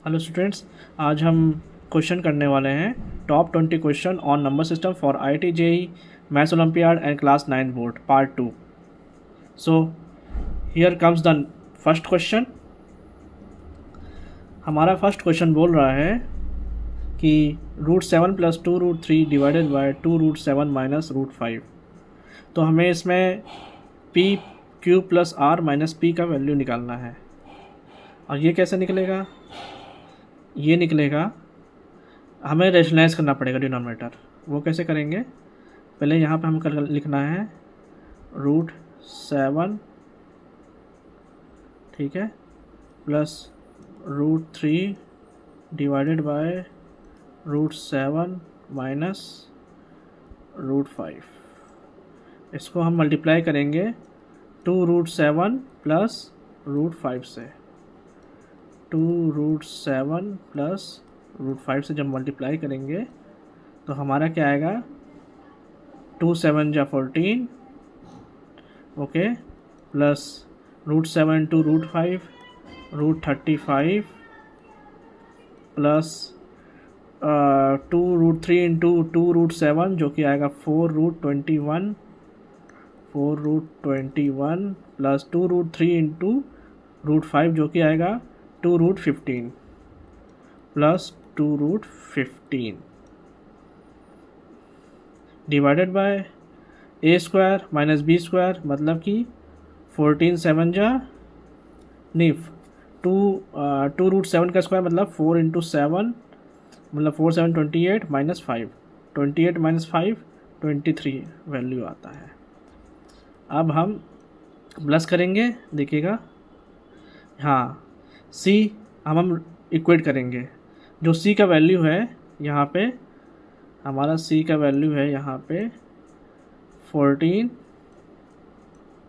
Hello students, आज हम question करने वाले हैं top 20 question on number system for IIT JEE maths olympiad and class 9 board part 2। So here comes the first question. हमारा first question बोल रहा है कि √7 + 2√3 डिवाइडेड बाय 2√7 माइनस √5। तो हमें इसमें p q + r - p का वैल्यू निकालना है। और ये कैसे निकलेगा? ये निकलेगा, हमें रेशनलाइज करना पड़ेगा डिनोमिनेटर। वो कैसे करेंगे? पहले यहाँ पे हमको लिखना है √7, ठीक है, प्लस √3 डिवाइडेड बाय √7 माइनस √5। इसको हम मल्टीप्लाई करेंगे 2√7 प्लस √5 से। 2√7 प्लस √5 से जब मल्टीप्लाई करेंगे तो हमारा क्या आएगा? 2 7 जा 14, ओके, प्लस √7 × √5 √35 प्लस 2√3 × 2√7 जो कि आएगा 4√21 प्लस 2√3 × √5 जो कि आएगा 2√15 plus 2√15 divided by a² minus b², मतलब कि 14 7 जा नहीं 2√7 का स्क्वायर मतलब 4 × 7, मतलब 4 7 28 माइनस 5, 28 माइनस 5 23 वैल्यू आता है। अब हम प्लस करेंगे, देखिएगा, हाँ, c हम इक्वेट करेंगे। जो c का वैल्यू है यहाँ पे, हमारा c का वैल्यू है यहाँ पे 14,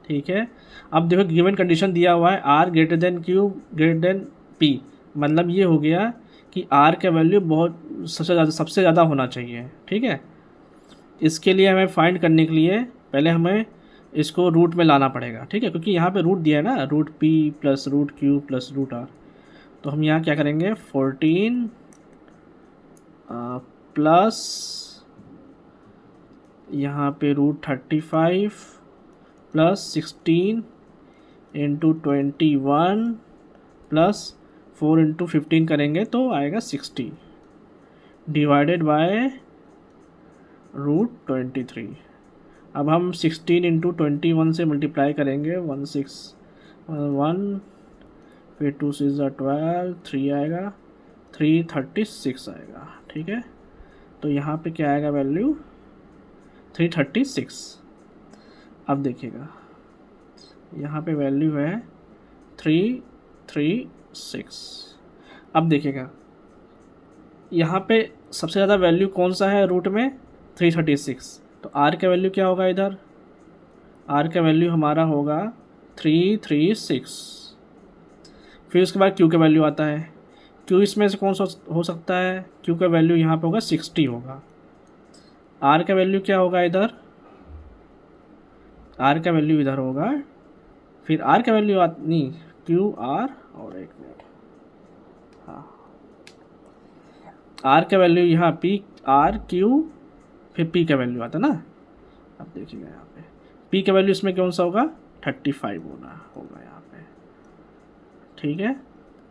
ठीक है। अब देखो गिवन कंडीशन दिया हुआ है r > q > p, मतलब ये हो गया कि r का वैल्यू बहुत सबसे ज़्यादा होना चाहिए, ठीक है। इसके लिए हमें फाइंड करने के लिए पहले हमें इसको रूट में लाना पड़ेगा, ठीक है, क्योंकि यहाँ पे रूट दिया है ना, √p plus √q plus √r। तो हम यहाँ क्या करेंगे? 14 प्लस यहाँ पे √35 प्लस 16 × 21 प्लस 4 × 15 करेंगे तो आएगा 60 डिवाइडेड बाय √23। अब हम 16 × 21 से मल्टीप्लाई करेंगे, 161, फिर 2 6 12, 3 आएगा, 336 आएगा, ठीक है। तो यहाँ पे क्या आएगा वैल्यू? 336। अब देखिएगा यहाँ पे वैल्यू है 336। अब देखिएगा यहाँ पे सबसे ज़्यादा वैल्यू कौन सा है रूट में? 336। तो r का वैल्यू क्या होगा इधर? r का वैल्यू हमारा होगा 336। फिर उसके बाद q का वैल्यू आता है। q इसमें से कौन सा हो सकता है? q का वैल्यू यहाँ पे होगा 60 होगा। r का वैल्यू क्या होगा इधर? r का वैल्यू इधर होगा, फिर r का वैल्यू नहीं, q r, और एक मिनट, हाँ, r का वैल्यू यहाँ p r q, फिर p का वैल्यू आता है ना। अब देखिएगा यहाँ पे p का वैल्यू इसमें कौन सा होगा? 35 होगा यहाँ पे, ठीक है।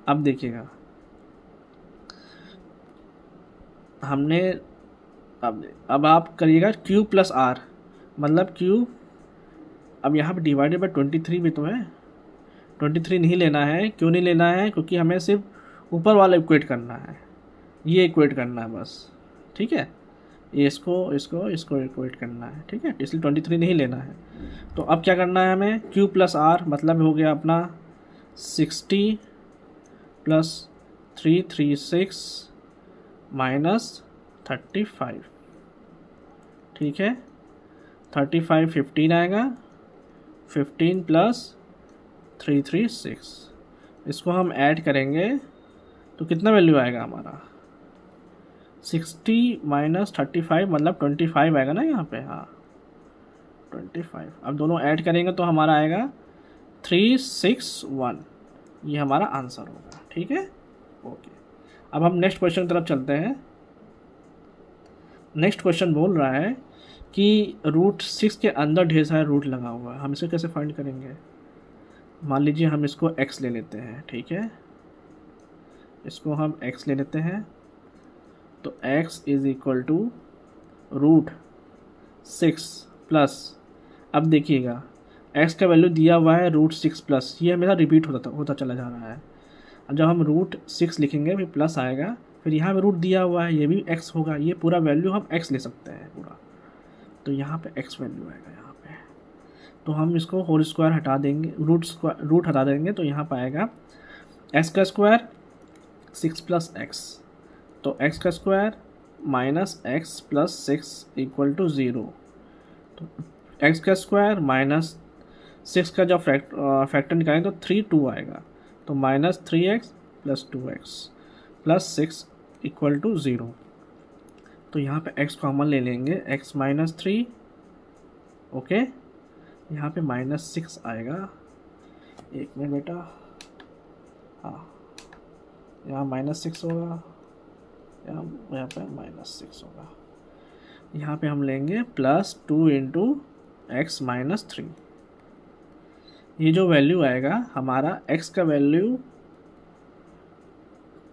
अब देखिएगा हमने अब आप करिएगा q + r, मतलब q, अब यहाँ पे डिवाइडेड बाय 23 भी तो है। 23 नहीं लेना है। क्यों नहीं लेना है? क्योंकि हमें सिर्फ ऊपर वाला इक्वेट करना है, ये इक्वेट करना है बस, ठीक है। ये इसको इक्वेट करना है, ठीक है, इसलिए 23 नहीं लेना है। तो अब क्या करना है हमें? q + r, मतलब हो गया अपना 60 प्लस 336 माइनस 35, ठीक है। 35 15 आएगा, 15 प्लस 336, इसको हम ऐड करेंगे तो कितना वैल्यू आएगा हमारा? 60 माइनस 35 मतलब 25 आएगा ना यहाँ पे, हाँ 25। अब दोनों ऐड करेंगे तो हमारा आएगा 361, ये हमारा आंसर होगा, ठीक है, ओके। अब हम नेक्स्ट क्वेश्चन की तरफ चलते हैं। नेक्स्ट क्वेश्चन बोल रहा है कि √6 के अंदर ढेर सारा रूट लगा हुआ है, हम इसे कैसे फाइंड करेंगे। मान लीजिए हम इसको x ले लेते हैं, ठीक है, इसको हम x ले लेते हैं, तो x is equal to √6 plus, अब देखिएगा x का वैल्यू दिया हुआ है √6 प्लस, ये हमेशा रिपीट होता चला जा रहा है। अब जब हम √6 लिखेंगे फिर प्लस आएगा, फिर यहाँ पे रूट दिया हुआ है, ये भी x होगा, ये पूरा वैल्यू हम x ले सकते हैं पूरा, तो यहाँ पे x वैल्यू आएगा यहाँ पे। तो हम इसको होल स्क्वायर हटा देंगे, रूट हटा देंगे, तो यहाँ पर आएगा x का स्क्वायर 6 प्लस x, तो x का square minus x plus 6 equal to 0, तो x का स्क्वायर माइनस 6 का जब फैक्टर निकालेंगे तो 2 आएगा, तो minus 3x plus 2x plus 6 equal to 0। तो यहाँ पे x कॉमन ले लेंगे, x माइनस 3, ओके, यहाँ पे माइनस 6 आएगा, एक मिनट बेटा, हाँ यहाँ माइनस 6 होगा, यहाँ पे माइनस 6 होगा, यहाँ पे हम लेंगे प्लस 2 इंटू एक्स माइनस 3। ये जो वैल्यू आएगा हमारा x का वैल्यू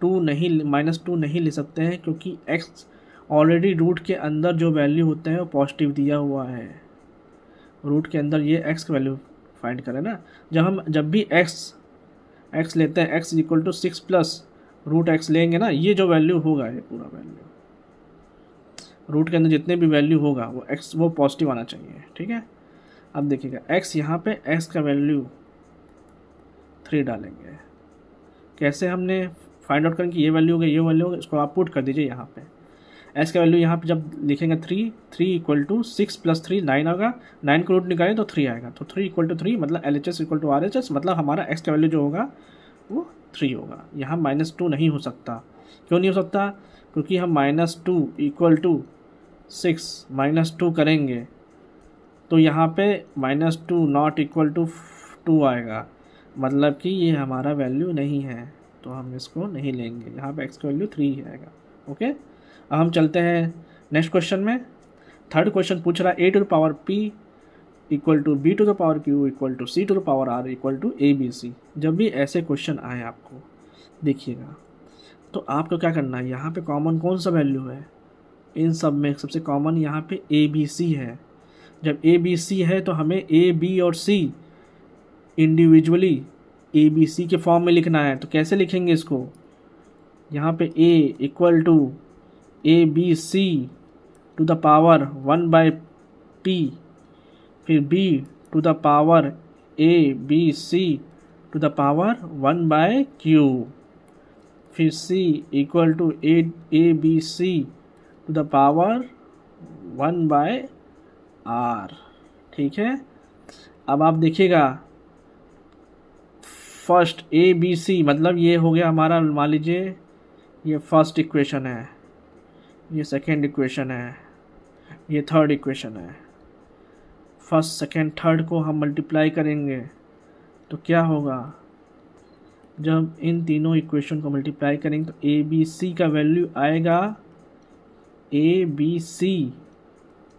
-2 नहीं ले सकते हैं, क्योंकि x ऑलरेडी रूट के अंदर जो वैल्यू होते हैं वो पॉजिटिव दिया हुआ है। रूट के अंदर ये x का वैल्यू फाइंड करें ना, जब भी x लेते हैं, x equal to 6 plus √x लेंगे ना, ये जो वैल्यू होगा, ये पूरा वैल्यू रूट के अंदर जितने भी वैल्यू होगा वो पॉजिटिव आना चाहिए, ठीक है। अब देखिएगा x, यहाँ पे x का वैल्यू 3 डालेंगे, कैसे हमने फाइंड आउट करेंगे कि ये वैल्यू होगा, ये वैल्यू होगा, इसको आप पुट कर दीजिए यहाँ पे। x का वैल्यू यहाँ पे जब लिखेंगे 3 इक्वल टू 6 प्लस 3 9 होगा, 9 को रूट निकालें तो 3 आएगा, तो 3 इक्वल टू 3 मतलब LHS इक्वल टू RHS, मतलब हमारा x का वैल्यू जो होगा वो 3 होगा। यहाँ -2 नहीं हो सकता, क्यों नहीं हो सकता, क्योंकि हम -2 इक्वल टू 6 -2 करेंगे तो यहाँ पे -2 नॉट इक्वल टू 2 आएगा, मतलब कि ये हमारा वैल्यू नहीं है, तो हम इसको नहीं लेंगे, यहाँ पे x का वैल्यू 3 ही आएगा, ओके। अब हम चलते हैं नेक्स्ट क्वेश्चन में। थर्ड क्वेश्चन पूछ रहा है a to the power p equal to b to the power q equal to c to the power r equal to abc। जब भी ऐसे क्वेश्चन आए आपको देखिएगा, तो आपको क्या करना है, यहाँ पे कॉमन कौन सा वैल्यू है, इन सब में सबसे कॉमन यहाँ पे abc है। जब abc है तो हमें a b और c इंडिविजुअली abc के फॉर्म में लिखना है, तो कैसे लिखेंगे इसको, यहाँ पे a equal to abc to the power 1/p, फिर b to the power abc to the power 1/q, फिर c equal to abc to the power 1/r, ठीक है। अब आप देखिएगा फर्स्ट abc मतलब ये हो गया हमारा, मान लीजिए ये फर्स्ट इक्वेशन है, ये सेकेंड इक्वेशन है, ये थर्ड इक्वेशन है। फर्स्ट सेकेंड थर्ड को हम मल्टीप्लाई करेंगे तो क्या होगा, जब इन तीनों इक्वेशन को मल्टीप्लाई करेंगे तो abc का वैल्यू आएगा abc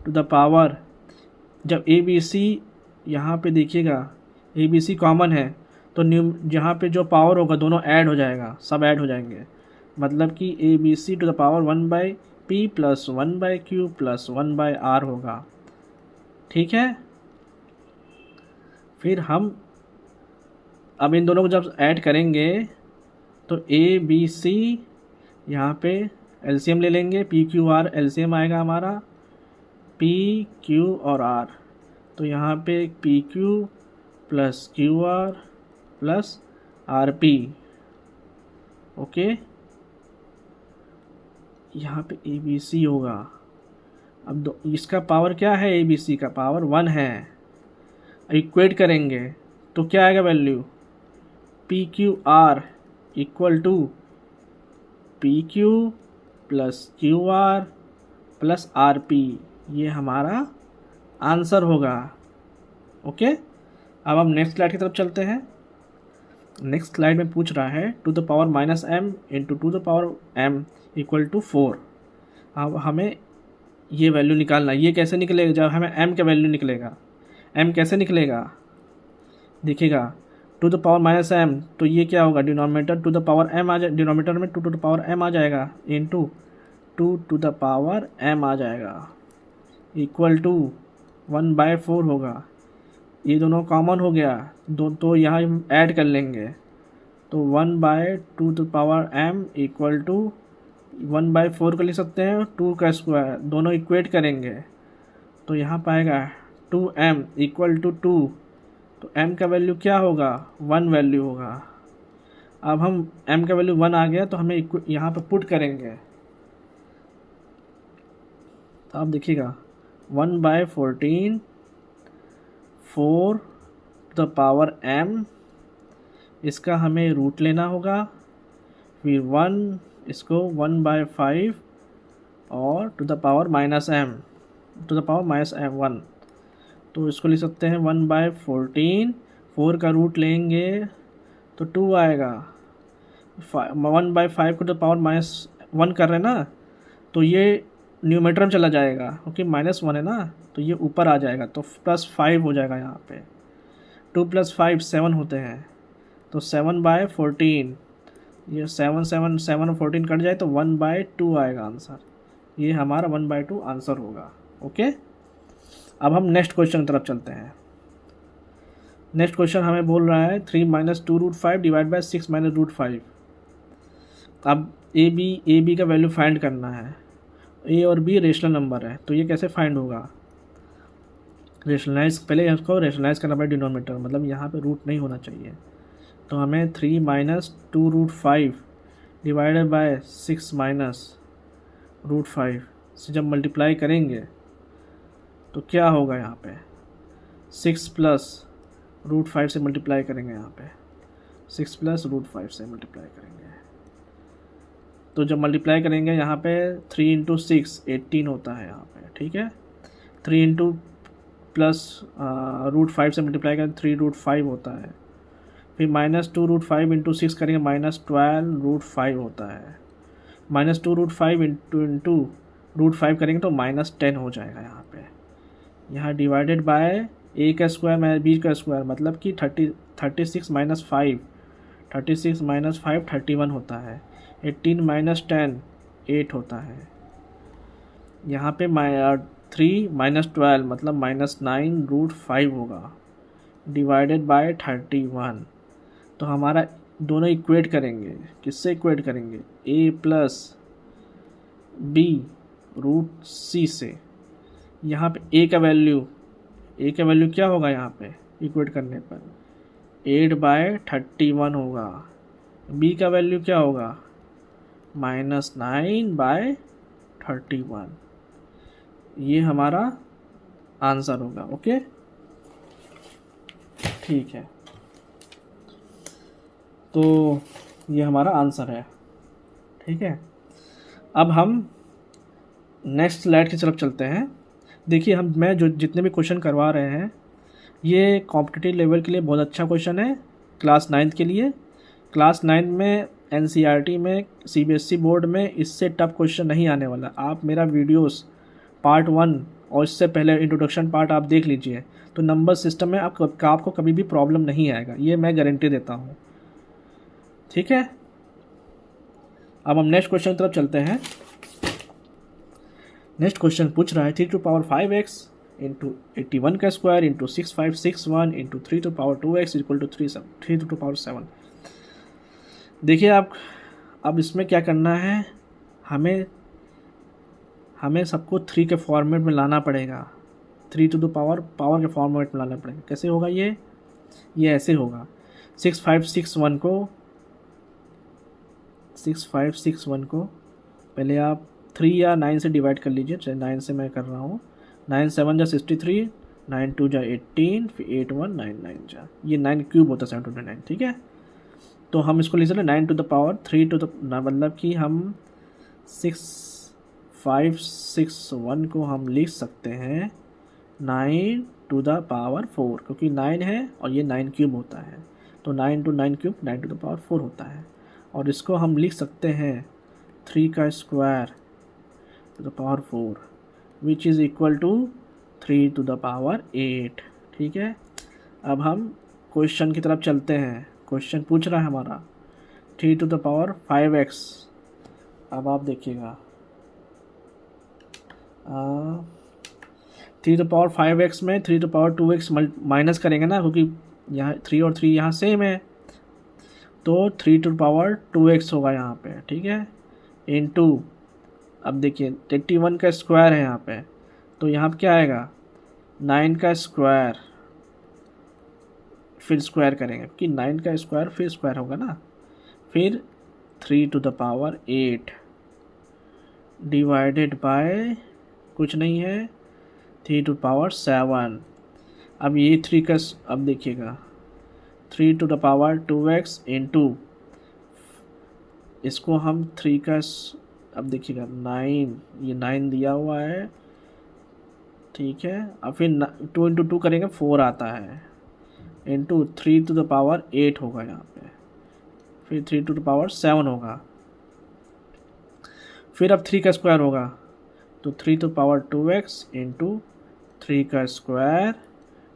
टू द पावर, जब abc यहाँ पे देखिएगा abc कॉमन है तो जहाँ पे जो पावर होगा दोनों ऐड हो जाएगा, सब ऐड हो जाएंगे, मतलब कि abc to the power 1/p plus 1/q plus 1/r होगा, ठीक है। फिर हम अब इन दोनों को जब ऐड करेंगे तो abc यहाँ पे एलसीएम ले लेंगे, pqr एलसीएम आएगा हमारा pq और r, तो यहाँ पे pq plus qr plus rp, okay. यहाँ पे abc होगा, अब इसका पावर क्या है, abc का पावर 1 है, इक्वेट करेंगे तो क्या आएगा value, pqr equal to pq plus qr plus rp, ये हमारा आंसर होगा, ओके। अब हम नेक्स्ट स्लाइड की तरफ चलते हैं। नेक्स्ट स्लाइड में पूछ रहा है to the power minus m into to the power m equal to 4। अब हमें ये वैल्यू निकालना है। ये कैसे निकलेगा? जब हमें m का वैल्यू निकलेगा, m कैसे निकलेगा देखिएगा, to the power minus m, तो ये क्या होगा, denominator to the power m आ जाए, डिनोमिनेटर में two to the power m आ जाएगा, into two to the power m आ जाएगा, इक्वल टू 1/4 होगा। ये दोनों कॉमन हो गया, तो यहाँ हम ऐड कर लेंगे, तो 1/2 the power m equal to 1/4 का लिख सकते हैं, 2 का स्क्वायर, दोनों इक्वेट करेंगे तो यहाँ पाएगा 2m इक्वल टू 2, तो m का वैल्यू क्या होगा, 1 वैल्यू होगा। अब हम m का वैल्यू 1 आ गया तो हमें यहाँ पे पुट करेंगे, तो आप देखिएगा 1/14 4 द पावर m, इसका हमें रूट लेना होगा, फिर 1, इसको 1/5 और to the power minus m, to the power minus m 1, तो इसको लिख सकते हैं 1/14, 4 का रूट लेंगे तो 2 आएगा, 1/5 को द पावर -1 कर रहे हैं ना, तो ये न्यूमरेटर में चला जाएगा क्योंकि -1 है ना, तो ये ऊपर आ जाएगा, तो +5 हो जाएगा यहाँ पे, 2 + 5 7 होते हैं, तो 7/14, ये 7 7 7 और 14 कट जाए तो 1/2 आएगा आंसर। ये हमारा 1/2 आंसर होगा। ओके, अब हम नेक्स्ट क्वेश्चन की तरफ चलते हैं। नेक्स्ट क्वेश्चन हमें बोल रहा है 3 - 2√5 डिवाइड बाई 6 - √5। अब ए बी का वैल्यू फाइंड करना है। ए और बी रेशनल नंबर है, तो ये कैसे फाइंड होगा, रेशनलाइज, पहले इसको रेशनलाइज करना पड़ेगा डिनोमिनेटर, मतलब यहाँ पे रूट नहीं होना चाहिए, तो हमें 3 - 2√5 डिवाइडेड बाय 6 - √5 से जब मल्टीप्लाई करेंगे तो क्या होगा, यहाँ पे 6 + √5 से मल्टीप्लाई करेंगे, यहाँ पे 6 + √5 से मल्टीप्लाई करेंगे, तो जब मल्टीप्लाई करेंगे यहाँ पे 3 × 6 18 होता है यहाँ पे, ठीक है, 3 + √5 से मल्टीप्लाई करें 3√5 होता है, फिर -2√5 × 6 करेंगे -12√5 होता है, -2√5 इंटू √5 करेंगे तो -10 हो जाएगा यहाँ पे। यहाँ डिवाइडेड बाय a का स्क्वायर माइनस b का स्क्वायर, मतलब कि 36 - 5 36 - 5 31 होता है, 18 - 10 8 होता है, यहाँ पे 3 - 12 मतलब -9√5 होगा, डिवाइडेड बाय 31। तो हमारा दोनों इक्वेट करेंगे, किससे इक्वेट करेंगे, a + b √c से। यहाँ पे a का वैल्यू क्या होगा, यहाँ पे इक्वेट करने पर 8/31 होगा, b का वैल्यू क्या होगा -9/31, ये हमारा आंसर होगा। ओके, ठीक है, तो ये हमारा आंसर है, ठीक है। अब हम नेक्स्ट स्लाइड की तरफ चलते हैं। देखिए, मैं जो जितने भी क्वेश्चन करवा रहे हैं ये कॉम्पिटिटिव लेवल के लिए बहुत अच्छा क्वेश्चन है, क्लास 9th के लिए। क्लास 9 में NCERT में CBSE बोर्ड में इससे टफ क्वेश्चन नहीं आने वाला। आप मेरा वीडियोस पार्ट 1 और इससे पहले इंट्रोडक्शन पार्ट आप देख लीजिए, तो नंबर सिस्टम में आपको कभी भी प्रॉब्लम नहीं आएगा, ये मैं गारंटी देता हूँ, ठीक है। अब हम नेक्स्ट क्वेश्चन की तरफ चलते हैं। नेक्स्ट क्वेश्चन पूछ रहा है 3⁵x इंटू 81 का square into 6561 into 3⁵2x equal to 3⁵7। देखिए, आप अब इसमें क्या करना है, हमें सबको 3 के फॉर्मेट में लाना पड़ेगा, 3 टू द पावर के फॉर्मेट में लाना पड़ेगा। कैसे होगा ये ऐसे होगा, 6561 को पहले आप 3 या 9 से डिवाइड कर लीजिए, चाहे 9 से मैं कर रहा हूँ, 9 7 जा 63, 9 2 जा 18, फिर 8 1 9 9 जा, ये 9 क्यूब होता है 729, ठीक है। तो हम इसको लिख सकते हैं 9 to the power 3 to the, मतलब कि हम 6561 को हम लिख सकते हैं 9 टू द पावर 4, क्योंकि 9 है और ये 9 क्यूब होता है, तो 9 × 9 क्यूब 9⁴ होता है। और इसको हम लिख सकते हैं 3 का square to the power 4 which is equal to 3⁸। ठीक है। अब हम क्वेश्चन की तरफ चलते हैं। क्वेश्चन पूछ रहा है हमारा 3⁵x। अब आप देखिएगा 3⁵x में 3⁵2x माइनस करेंगे ना, क्योंकि यहाँ 3 और 3 यहाँ सेम है, तो 3⁵2x होगा यहाँ पे। ठीक है, इनटू, अब देखिए 81 का स्क्वायर है यहाँ पे, तो यहाँ पे क्या आएगा 9 का स्क्वायर, फिर स्क्वायर करेंगे कि 9 का स्क्वायर फिर स्क्वायर होगा ना, फिर 3⁸ डिवाइडेड बाय कुछ नहीं है 3⁷। अब ये 3 का, अब देखिएगा 3⁵2x इंटू, इसको हम 3 का, अब देखिएगा 9, ये 9 दिया हुआ है। ठीक है, अब फिर 2 × 2 करेंगे 4 आता है, इंटू 3⁸ होगा यहाँ पे, फिर 3⁷ होगा, फिर अब 3 का स्क्वायर होगा, तो 3⁵2x इंटू 3 का square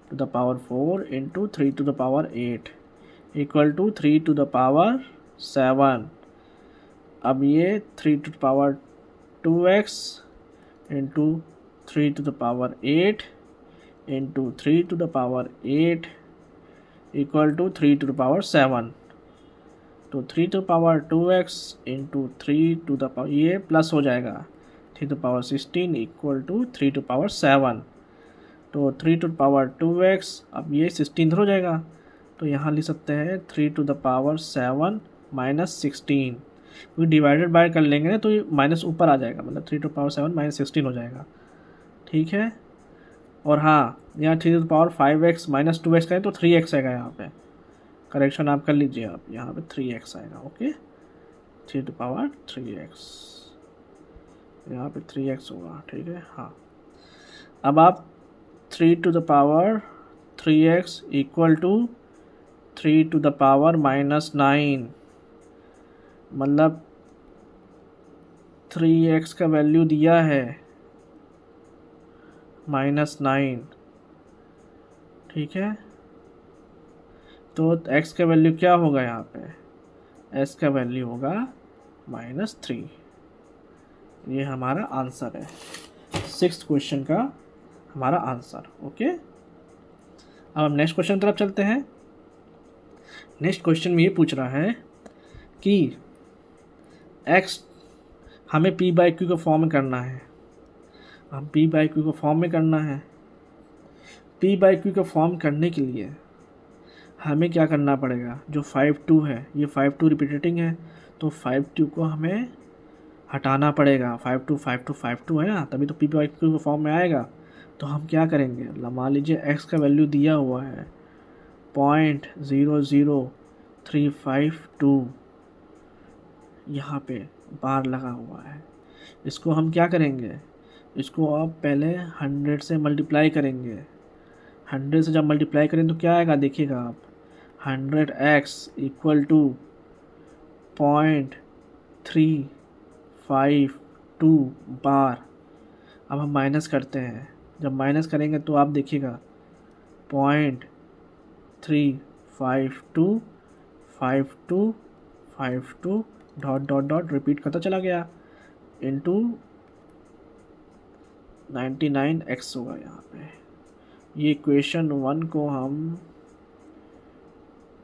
to the power 4 into 3⁸ equal to 3⁷। अब ये 3⁵2x into 3⁸ into 3⁸ equal to 3⁷। तो 3⁵2x इंटू 3 ये प्लस हो जाएगा 3⁻16 इक्वल टू 3⁷। तो 3⁵2x, अब ये 16 हो जाएगा, तो यहाँ लिख सकते हैं 3⁷ माइनस 16, क्योंकि डिवाइडेड बाय कर लेंगे ना तो ये माइनस ऊपर आ जाएगा, मतलब 3⁷ माइनस 16 हो जाएगा। ठीक है, और हाँ यहाँ 3⁵5x माइनस 2x करें तो 3x आएगा, यहाँ पे करेक्शन आप कर लीजिए, आप यहाँ पे 3x आएगा। ओके, 3⁵3x, यहाँ पे 3x होगा। ठीक है, हाँ। अब आप 3⁵3x इक्वल टू 3⁻⁻9, मतलब 3x का वैल्यू दिया है -9। ठीक है, तो x का वैल्यू क्या होगा, यहाँ पे s का वैल्यू होगा -3। ये हमारा आंसर है 6th क्वेश्चन का हमारा आंसर। ओके, अब हम नेक्स्ट क्वेश्चन की तरफ चलते हैं। नेक्स्ट क्वेश्चन में ये पूछ रहा है कि x हमें p/q को फॉर्म में करना है। हम p/q को फॉर्म में करना है। p/q को फॉर्म करने के लिए हमें क्या करना पड़ेगा, जो 5 2 है, ये 5 2 रिपीटेटिंग है, तो 5 2 को हमें हटाना पड़ेगा। 5 2 5 2 5 2 है ना, तभी तो p/q के फॉर्म में आएगा। तो हम क्या करेंगे, मान लीजिए x का वैल्यू दिया हुआ है 0.00352, यहाँ पे बार लगा हुआ है। इसको हम क्या करेंगे, इसको आप पहले 100 से मल्टीप्लाई करेंगे। 100 से जब मल्टीप्लाई करें तो क्या आएगा, देखिएगा आप 100x इक्वल टू 0.352 बार। अब हम माइनस करते हैं, जब माइनस करेंगे तो आप देखिएगा 0.35252 डॉट रिपीट करता चला गया, इंटू 99x होगा यहाँ पे। ये इक्वेशन 1 को हम,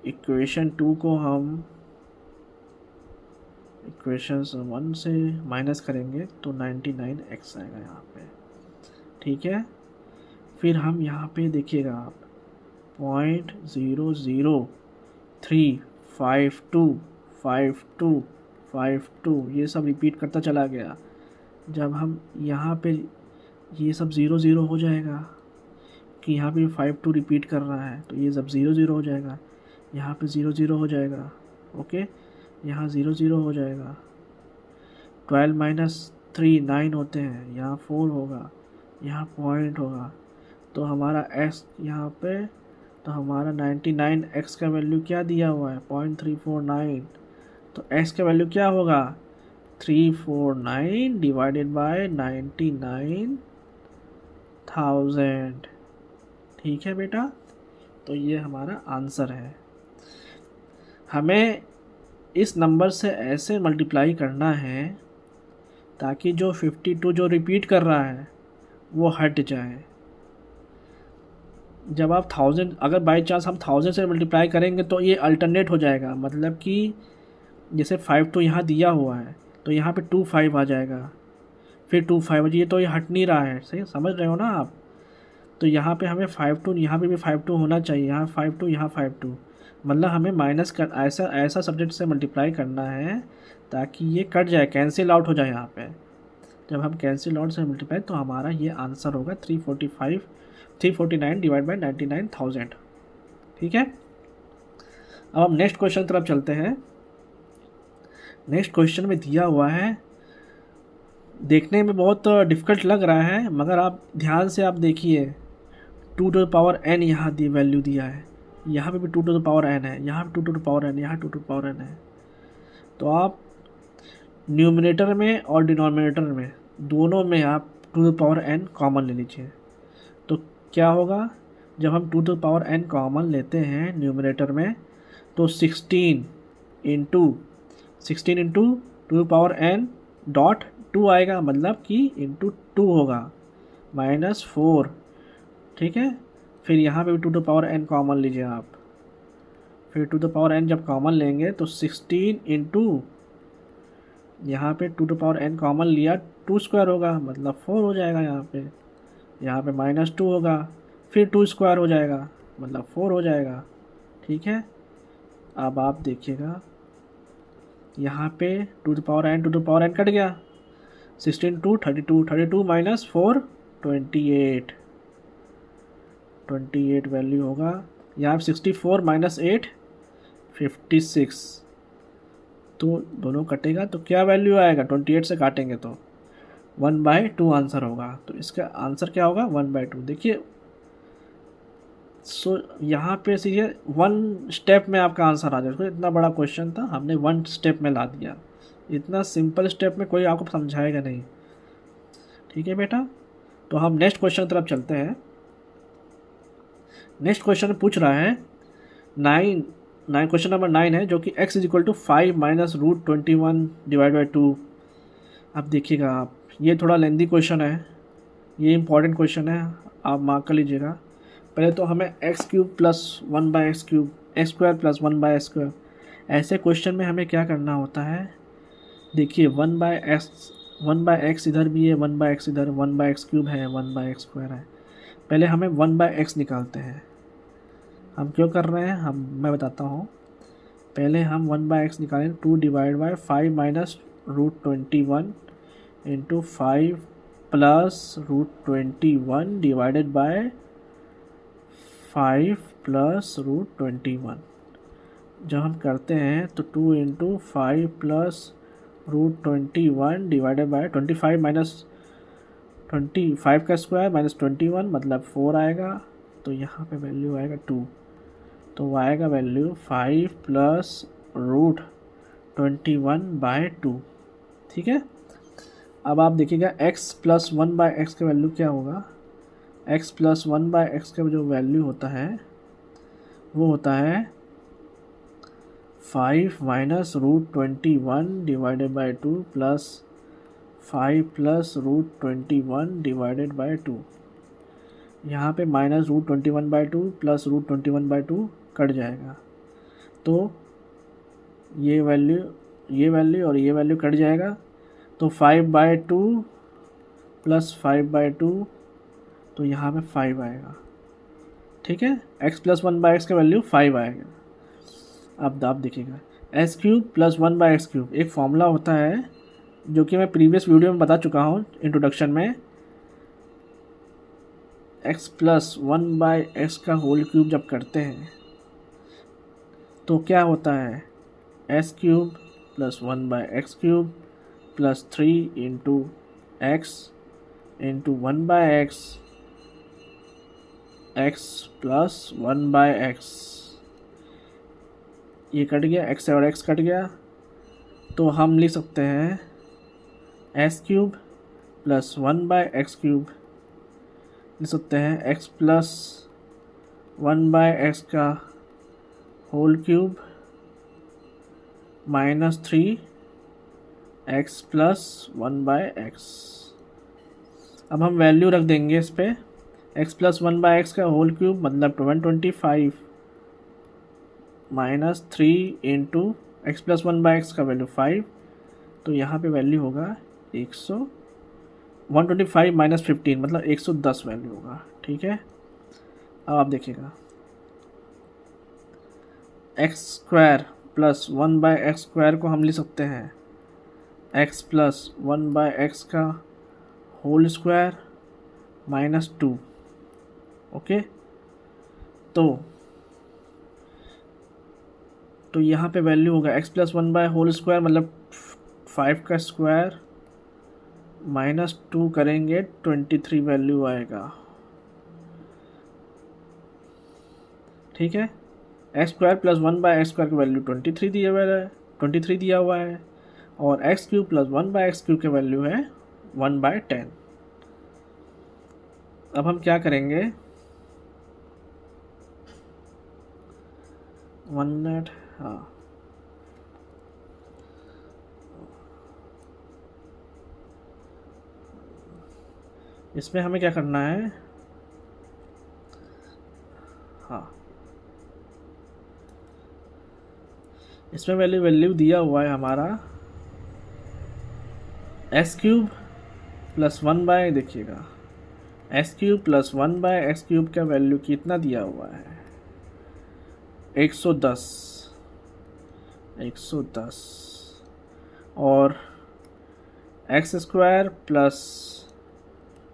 इक्वेशन 2 को हम इक्वेशन 1 से माइनस करेंगे तो 99x आएगा यहाँ पे। ठीक है, फिर हम यहाँ पे देखिएगा आप 0.0035252 ये सब रिपीट करता चला गया। जब हम यहाँ पे ये सब 0 0 हो जाएगा, कि यहाँ पे 5 2 रिपीट कर रहा है, तो ये सब 0 0 हो जाएगा, यहाँ पे 0 0 हो जाएगा। ओके, यहाँ 0 0 हो जाएगा। 12 - 3 9 होते हैं, यहाँ 4 होगा, यहाँ पॉइंट होगा, तो हमारा x यहाँ पे तो हमारा 99x का वैल्यू क्या दिया हुआ है 0.349, तो x का वैल्यू क्या होगा 349 डिवाइडेड बाय 99,000। ठीक है बेटा, तो ये हमारा आंसर है। हमें इस नंबर से ऐसे मल्टीप्लाई करना है ताकि जो 52 जो रिपीट कर रहा है वो हट जाए। जब आप 1000 अगर बाई चांस हम 1000 से मल्टीप्लाई करेंगे तो ये अल्टरनेट हो जाएगा, मतलब कि जैसे 5 तो यहाँ दिया हुआ है तो यहाँ पे 25 आ जाएगा, फिर 25, ये तो ये हट नहीं रहा है, सही समझ रहे हो ना आप। तो यहाँ पे हमें 52, यहाँ पे भी 52 होना चाहिए, यहाँ 52, यहाँ 52, मतलब हमें माइनस कर ऐसा ऐसा सब्जेक्ट से मल्टीप्लाई करना है ताकि ये कट जाए, कैंसिल आउट हो जाए। यहाँ पे जब हम कैंसिल आउट से मल्टीप्लाई तो हमारा ये आंसर होगा 349 डिवाइड बाई 99,000। ठीक है, अब हम नेक्स्ट क्वेश्चन की तरफ चलते हैं। नेक्स्ट क्वेश्चन में दिया हुआ है, देखने में बहुत डिफ़िकल्ट लग रहा है मगर आप ध्यान से आप देखिए, 2 टू द पावर n यहाँ दी वैल्यू दिया है, यहाँ पे भी 2 टू द पावर n है, यहाँ पे 2 टू द पावर n, यहाँ 2 टू द पावर n है। तो आप न्यूमरेटर में और डिनोमिनेटर में दोनों में आप 2 to the power n common ले लीजिए। तो क्या होगा, जब हम 2 to the power n common लेते हैं न्यूमरेटर में तो 16 into 2 to the power n dot 2 आएगा, मतलब कि इंटू 2 होगा -4। ठीक है, फिर यहाँ पे भी 2 to the power n common लीजिए आप, फिर 2 टू द पावर n जब कॉमन लेंगे तो 16 इंटू यहाँ पे 2 to the power n common लिया, 2 स्क्वायर होगा मतलब 4 हो जाएगा, यहाँ पे -2 होगा, फिर 2 स्क्वायर हो जाएगा मतलब 4 हो जाएगा। ठीक है, अब आप देखिएगा यहाँ पे 2 to the power n cut गया, 16 2 32 माइनस 4 28 वैल्यू होगा। यहाँ पे 64 माइनस 8 56, तो दोनों कटेगा तो क्या वैल्यू आएगा, 28 से काटेंगे तो 1/2 आंसर होगा। तो इसका आंसर क्या होगा 1/2। देखिए सो यहाँ पे सीधे 1 स्टेप में आपका आंसर आ जाएगा। इतना बड़ा क्वेश्चन था, हमने 1 स्टेप में ला दिया। इतना सिंपल स्टेप में कोई आपको समझाएगा नहीं। ठीक है बेटा, तो हम नेक्स्ट क्वेश्चन की तरफ चलते हैं। नेक्स्ट क्वेश्चन पूछ रहा है 9 क्वेश्चन नंबर 9 है, जो कि x is equal to 5 minus √21 divide by 2। अब देखिएगा आप, ये थोड़ा लेंदी क्वेश्चन है, ये इंपॉर्टेंट क्वेश्चन है, आप मार्क कर लीजिएगा। पहले तो हमें x³ plus 1/x³, x² plus 1/x², ऐसे क्वेश्चन में हमें क्या करना होता है। देखिए 1/x इधर भी है, 1/x इधर, 1/x³ है, 1/x² है। पहले हमें 1/x निकालते हैं। हम क्यों कर रहे हैं, मैं बताता हूँ। पहले हम 1/x निकालें, 2 divide by 5 minus √21 into 5 plus √21 divided by 5 plus √21। जब हम करते हैं तो 2 into 5 plus √21 divided by 25 minus 25 का स्क्वायर माइनस 21 मतलब 4 आएगा। तो यहाँ पे वैल्यू आएगा 2, तो वो आएगा वैल्यू 5 प्लस √21/2। ठीक है, अब आप देखिएगा x प्लस 1/x का वैल्यू क्या होगा। x प्लस 1/x का जो वैल्यू होता है वो होता है 5 minus √21 divided by 2 plus 5 plus √21 divided by 2। यहाँ पे माइनस √21/2 प्लस √21/2 कट जाएगा, तो ये वैल्यू और ये वैल्यू कट जाएगा, तो 5/2 प्लस 5/2, तो यहाँ पे 5 आएगा। ठीक है, x प्लस 1/x का वैल्यू 5 आएगा। अब आप देखिएगा s³ प्लस 1/x³, एक फॉर्मूला होता है जो कि मैं प्रीवियस वीडियो में बता चुका हूँ इंट्रोडक्शन में। x प्लस 1/x का होल क्यूब जब करते हैं तो क्या होता है, s³ plus 1/x³ plus 3 into x into 1/x x plus 1/x, ये कट गया, x और x कट गया, तो हम लिख सकते हैं s³ प्लस 1/x³ लिख सकते हैं x प्लस 1/x का whole cube minus 3x plus 1/x। अब हम वैल्यू रख देंगे इस पे, x प्लस 1/x का होल क्यूब मतलब 125 minus 3 into x plus 1/x का वैल्यू 5, तो यहाँ पे वैल्यू होगा 125 माइनस 15 मतलब 110 वैल्यू होगा। ठीक है, अब आप देखिएगा x² प्लस 1/x² को हम लिख सकते हैं x प्लस 1/x का होल स्क्वायर माइनस 2। ओके, तो यहाँ पे वैल्यू होगा x प्लस 1/होल स्क्वायर मतलब 5 का स्क्वायर माइनस 2 करेंगे 23 वैल्यू आएगा। ठीक है, x² प्लस 1/x² की वैल्यू 23 दिया हुआ है और x³ प्लस 1/x³ की वैल्यू है 1/10। अब हम क्या करेंगे, 1 मिनट, हाँ इसमें हमें क्या करना है, हाँ इसमें वैल्यू दिया हुआ है हमारा s³ प्लस 1/, देखिएगा s³ प्लस 1/x³ का वैल्यू कितना दिया हुआ है 110 और x² प्लस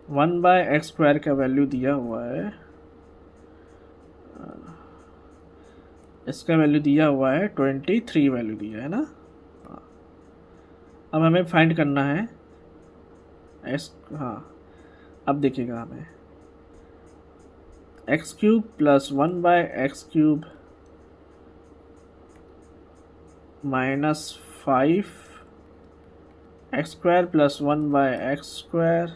1/x² का वैल्यू दिया हुआ है, इसका वैल्यू दिया हुआ है 23 वैल्यू दिया है ना। अब हमें फाइंड करना है हाँ अब देखिएगा हमें x³ plus 1/x³ minus 5 x² plus 1/x²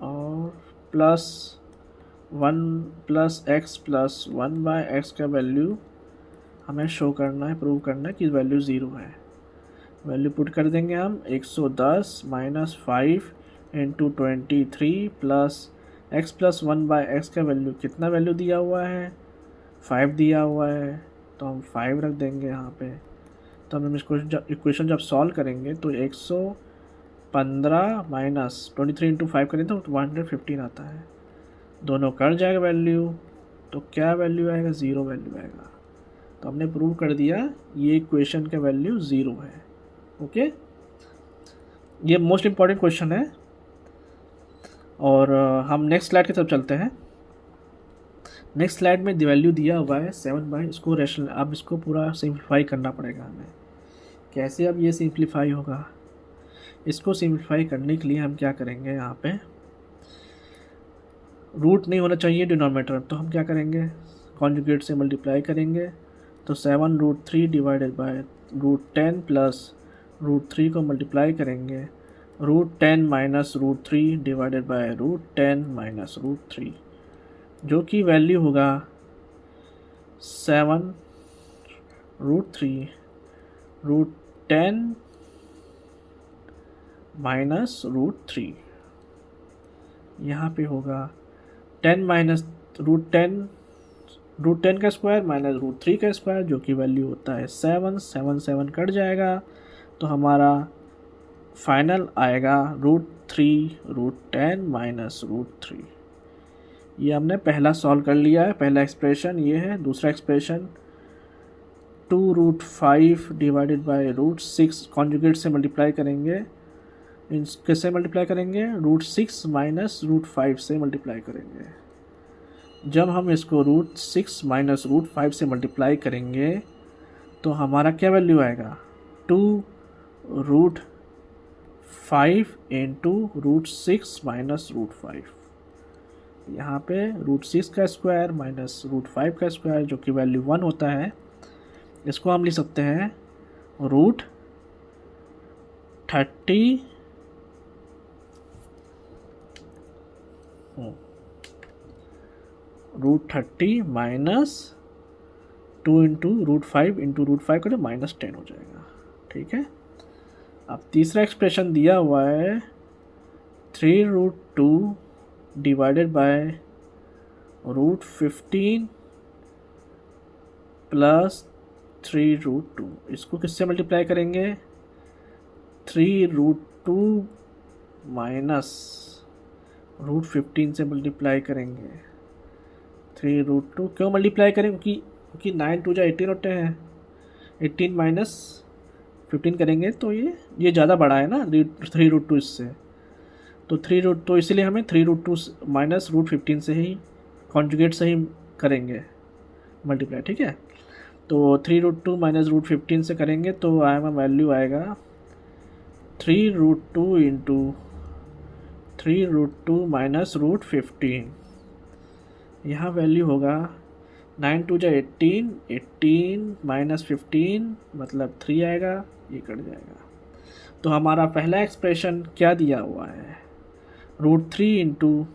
और plus 1 plus x plus 1/x का वैल्यू हमें शो करना है, प्रूव करना है कि वैल्यू 0 है। वैल्यू पुट कर देंगे हम 110 minus 5 into 23 plus x plus 1/x का वैल्यू कितना वैल्यू दिया हुआ है 5 दिया हुआ है, तो हम 5 रख देंगे यहाँ पे। तो हम इसको इक्वेशन जब सॉल्व करेंगे तो 115 माइनस 23 इंटू 5 करें तो 115 आता है, दोनों कर जाएगा वैल्यू, तो क्या वैल्यू आएगा 0 वैल्यू आएगा। तो हमने प्रूव कर दिया ये इक्वेशन का वैल्यू 0 है। ओके, ये मोस्ट इम्पॉर्टेंट क्वेश्चन है और हम नेक्स्ट स्लाइड की तरफ चलते हैं। नेक्स्ट स्लाइड में वैल्यू दिया हुआ है 7/, इसको रेशनल, अब इसको पूरा सिंप्लीफाई करना पड़ेगा हमें। कैसे अब ये सिंप्लीफाई होगा, इसको सिंप्लीफाई करने के लिए हम क्या करेंगे, यहाँ पे रूट नहीं होना चाहिए डिनोमिनेटर, तो हम क्या करेंगे कॉन्जुगेट से मल्टीप्लाई करेंगे, तो 7√3 डिवाइडेड बाय √10 प्लस √3 को मल्टीप्लाई करेंगे √10 माइनस √3 डिवाइडेड बाय √10 माइनस √3, जो कि वैल्यू होगा 7√3 √10 माइनस √3, यहाँ पे होगा 10 माइनस √10 का स्क्वायर माइनस √3 का स्क्वायर, जो कि वैल्यू होता है 7 कट जाएगा, तो हमारा फाइनल आएगा √3 √10 माइनस √3। ये हमने पहला सॉल्व कर लिया है, पहला एक्सप्रेशन ये है। दूसरा एक्सप्रेशन 2√5 डिवाइडेड बाय √6 कॉन्जुगेट से मल्टीप्लाई करेंगे, किससे मल्टीप्लाई करेंगे √6 माइनस √5 से मल्टीप्लाई करेंगे। जब हम इसको √6 माइनस √5 से मल्टीप्लाई करेंगे तो हमारा क्या वैल्यू आएगा 2√5 इंटू √6 माइनस √5, यहाँ पे √6 का स्क्वायर माइनस √5 का स्क्वायर जो कि वैल्यू 1 होता है, इसको हम लिख सकते हैं √30 माइनस 2 इंटू √5 करें -10 हो जाएगा। ठीक है। अब तीसरा एक्सप्रेशन दिया हुआ है 3√2 डिवाइडेड बाय √15 प्लस 3√2। इसको किससे मल्टीप्लाई करेंगे? 3√2 माइनस √15 से मल्टीप्लाई करेंगे। 3√2 क्यों मल्टीप्लाई करें? क्योंकि 9 2 18 होते हैं, 18 माइनस 15 करेंगे तो ये ज़्यादा बड़ा है ना 3√2 इससे, तो 3√2 इसलिए हमें 3√2 माइनस √15 से ही कॉन्जुगेट से ही करेंगे मल्टीप्लाई। ठीक है, तो 3√2 माइनस √15 से करेंगे तो आएगा वैल्यू आएगा 3√2 इंटू 3√2 माइनस √15। यहाँ वैल्यू होगा 9 2 जा 18, 18 माइनस 15 मतलब 3 आएगा, ये कट जाएगा। तो हमारा पहला एक्सप्रेशन क्या दिया हुआ है? √3 इंटू,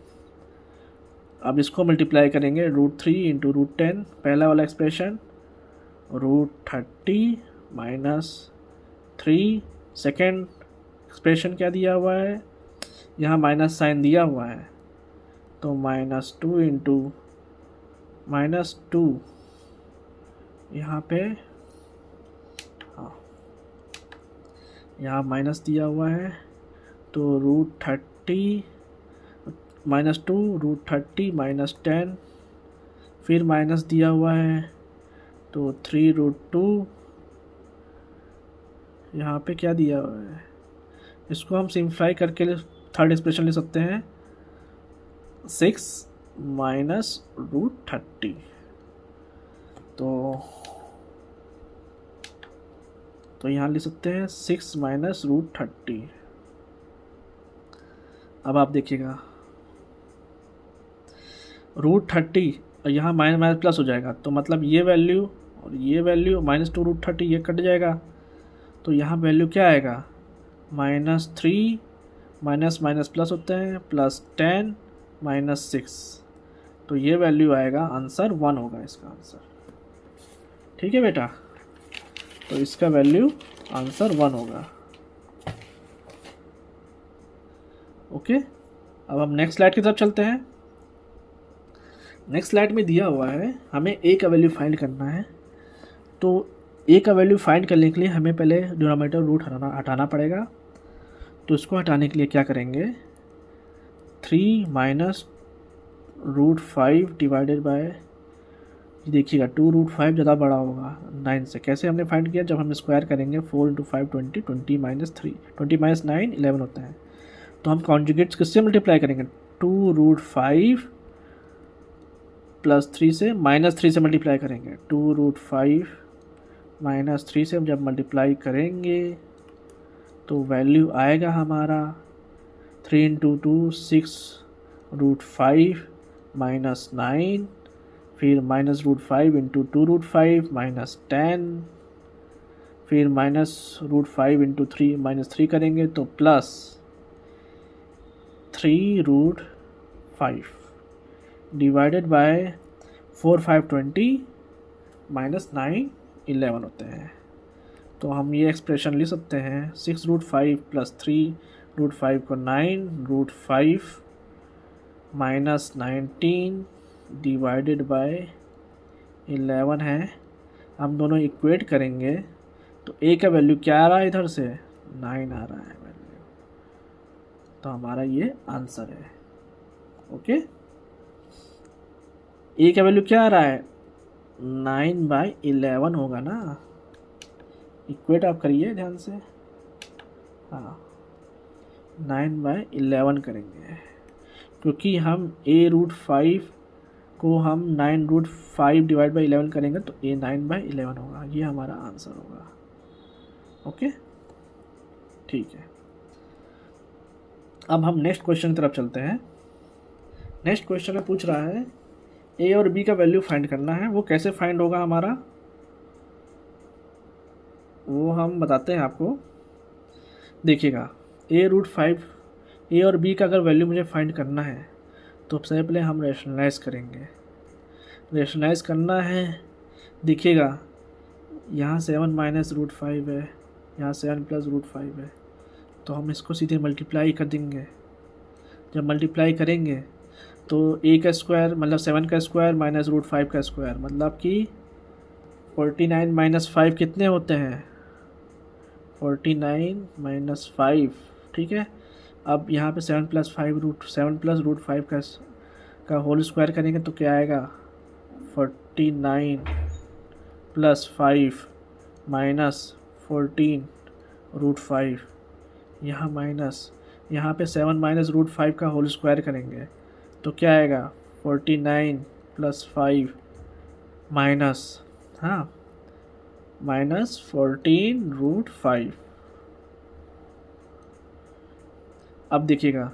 अब इसको मल्टीप्लाई करेंगे √3 इंटू √10, पहला वाला एक्सप्रेशन √30 माइनस 3। सेकेंड एक्सप्रेशन क्या दिया हुआ है? यहाँ माइनस साइन दिया हुआ है तो -2 इंटू -2, यहाँ पे हाँ यहाँ माइनस दिया हुआ है तो √30 -2 √30 -10, फिर माइनस दिया हुआ है तो 3√2, यहाँ पे क्या दिया हुआ है? इसको हम सिंप्लीफाई करके थर्ड एक्सप्रेशन ले सकते हैं 6 माइनस √30। तो यहाँ लिख सकते हैं 6 माइनस √30। अब आप देखिएगा √30 और यहाँ माइनस माइनस प्लस हो जाएगा, तो मतलब ये वैल्यू और ये वैल्यू -2 √30 ये कट जाएगा, तो यहाँ वैल्यू क्या आएगा? -3 माइनस माइनस प्लस होते हैं +10 -6, तो ये वैल्यू आएगा, आंसर 1 होगा इसका आंसर। ठीक है बेटा, तो इसका वैल्यू आंसर 1 होगा। ओके, अब हम नेक्स्ट स्लाइड की तरफ चलते हैं। नेक्स्ट स्लाइड में दिया हुआ है हमें a का वैल्यू फाइंड करना है। तो a का वैल्यू फाइंड करने के लिए हमें पहले डिनोमिनेटर रूट हटाना पड़ेगा। तो इसको हटाने के लिए क्या करेंगे? 3 माइनस √5 डिवाइडेड बाय, देखिएगा 2 √5 ज़्यादा बड़ा होगा 9 से। कैसे हमने फाइंड किया? जब हम स्क्वायर करेंगे 4 × 5 20, 20 माइनस 3, 20 माइनस 9 11 होता है। तो हम कॉन्जुगेट्स किससे मल्टीप्लाई करेंगे? 2 √5 प्लस 3 से -3 से मल्टीप्लाई करेंगे। 2 √5 माइनस 3 से जब मल्टीप्लाई करेंगे तो वैल्यू आएगा हमारा 3 × 2 6 √5 माइनस 9, फिर माइनस √5 इंटू 2 √5 माइनस 10, फिर -√5 इंटू 3 -3 करेंगे तो प्लस 3 √5 डिवाइडेड बाय 4 5 20 -9 11 होते हैं। तो हम ये एक्सप्रेशन लिख सकते हैं 6 √5 प्लस 3 √5 को 9 √5 माइनस 19 डिवाइडेड बाय 11 है। हम दोनों इक्वेट करेंगे तो a का वैल्यू क्या आ रहा है? इधर से 9 आ रहा है वैल्यू, तो हमारा ये आंसर है। ओके, a का वैल्यू क्या आ रहा है? 9/11 होगा ना। इक्वेट आप करिए ध्यान से, हाँ 9/11 करेंगे, क्योंकि हम a√5 को हम 9√5 डिवाइड बाई 11 करेंगे तो a 9/11 होगा। ये हमारा आंसर होगा। ओके, ठीक है। अब हम नेक्स्ट क्वेश्चन की तरफ चलते हैं। नेक्स्ट क्वेश्चन में पूछ रहा है ए और बी का वैल्यू फाइंड करना है। वो कैसे फाइंड होगा हमारा, वो हम बताते हैं आपको। देखिएगा, ए और बी का अगर वैल्यू मुझे फाइंड करना है तो सबसे पहले हम रेशनलाइज करेंगे। रेशनलाइज करना है, देखिएगा यहाँ 7 माइनस रूट 5 है, यहाँ 7 प्लस रूट 5 है, तो हम इसको सीधे मल्टीप्लाई कर देंगे। जब मल्टीप्लाई करेंगे तो ए का स्क्वायर मतलब 7 का स्क्वायर माइनस रूट 5 का स्क्वायर, मतलब कि 49 माइनस 5 कितने होते हैं, 49 माइनस 5, ठीक है। अब यहाँ पे 7 प्लस रूट 5 का होल स्क्वायर करेंगे तो क्या आएगा, 49 प्लस 5 माइनस 14 रूट 5, यहाँ माइनस, यहाँ पे 7 माइनस रूट 5 का होल स्क्वायर करेंगे तो क्या आएगा, 49 प्लस 5 माइनस, हाँ, माइनस 14 रूट 5। अब देखिएगा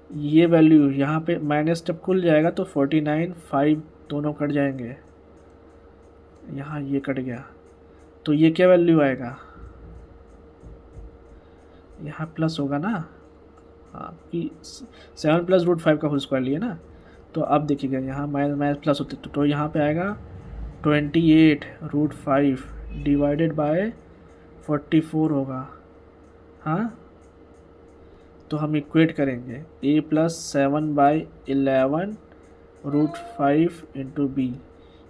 ये वैल्यू यहाँ पे माइनस जब खुल जाएगा तो 49 5 दोनों कट जाएंगे, यहाँ ये कट गया तो ये क्या वैल्यू आएगा, यहाँ प्लस होगा ना, हाँ, कि 7 प्लस रूट 5 का होल स्क्वायर लिए ना, तो अब देखिएगा यहाँ माइनस माइनस प्लस होते तो यहाँ पे आएगा 28 रूट 5 डिवाइडेड बाय 44 होगा, हाँ। तो हम इक्वेट करेंगे a plus 7/11 root 5 into b.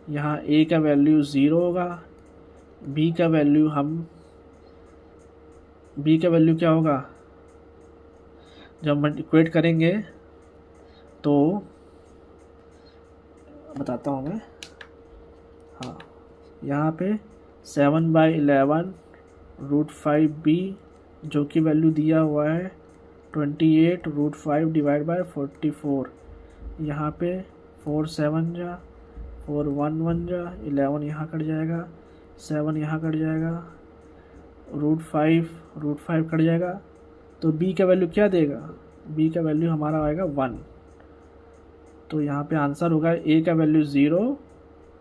यहाँ a का वैल्यू 0 होगा, b का वैल्यू क्या होगा, जब हम इक्वेट करेंगे तो बताता हूँ मैं, हाँ, यहाँ पे 7/11 रूट 5b जो कि वैल्यू दिया हुआ है 28 रूट 5 डिवाइड बाय 44, यहाँ पे 4 7 जा 4 1 1 जा 11 यहाँ कट जाएगा, 7 यहाँ कट जाएगा, रूट 5 कट जाएगा, तो b का वैल्यू क्या देगा, b का वैल्यू हमारा आएगा 1। तो यहाँ पे आंसर होगा a का वैल्यू 0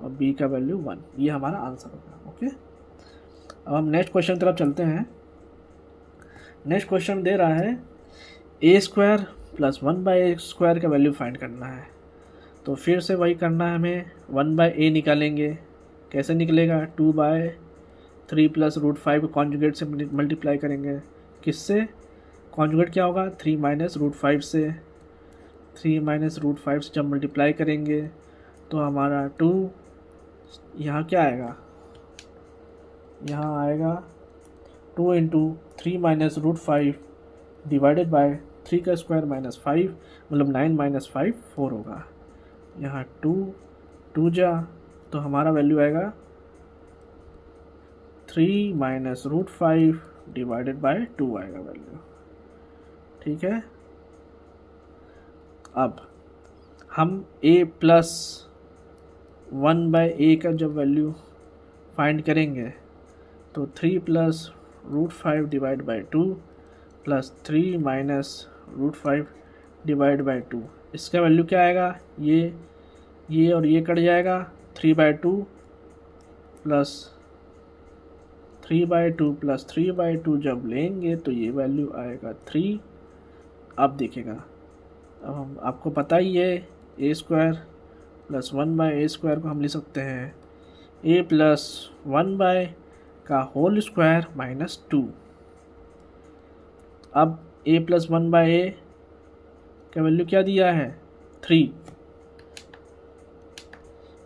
और b का वैल्यू 1, ये हमारा आंसर होगा। ओके, अब हम नेक्स्ट क्वेश्चन की तरफ चलते हैं। नेक्स्ट क्वेश्चन दे रहा है ए स्क्वायर प्लस 1/a² का वैल्यू फाइंड करना है। तो फिर से वही करना है हमें, 1/a निकालेंगे, कैसे निकलेगा, 2/3 प्लस रूट 5 कॉन्जुगेट से मल्टीप्लाई करेंगे, किससे, कॉन्जुगेट क्या होगा, 3 माइनस रूट 5 से, 3 माइनस रूट 5 से जब मल्टीप्लाई करेंगे तो हमारा 2, यहाँ क्या आएगा, यहाँ आएगा 2 into 3 minus root 5 divided by 3 का स्क्वायर माइनस 5, मतलब 9 माइनस 5 4 होगा, यहाँ 2 जा तो हमारा वैल्यू आएगा 3 माइनस रूट 5 डिवाइडेड बाय 2 आएगा वैल्यू, ठीक है। अब हम a प्लस 1/a का जब वैल्यू फाइंड करेंगे तो 3 plus root 5 divide by 2 plus 3 minus root 5 divide by 2, इसका वैल्यू क्या आएगा, ये और ये कट जाएगा, 3/2 प्लस 3/2 प्लस 3/2 जब लेंगे तो ये वैल्यू आएगा 3। अब देखिएगा, अब हम आपको पता ही है a स्क्वायर प्लस 1/a² को हम लिख सकते हैं a प्लस 1/ का होल स्क्वायर माइनस 2। अब a प्लस 1/a का वैल्यू क्या दिया है, 3,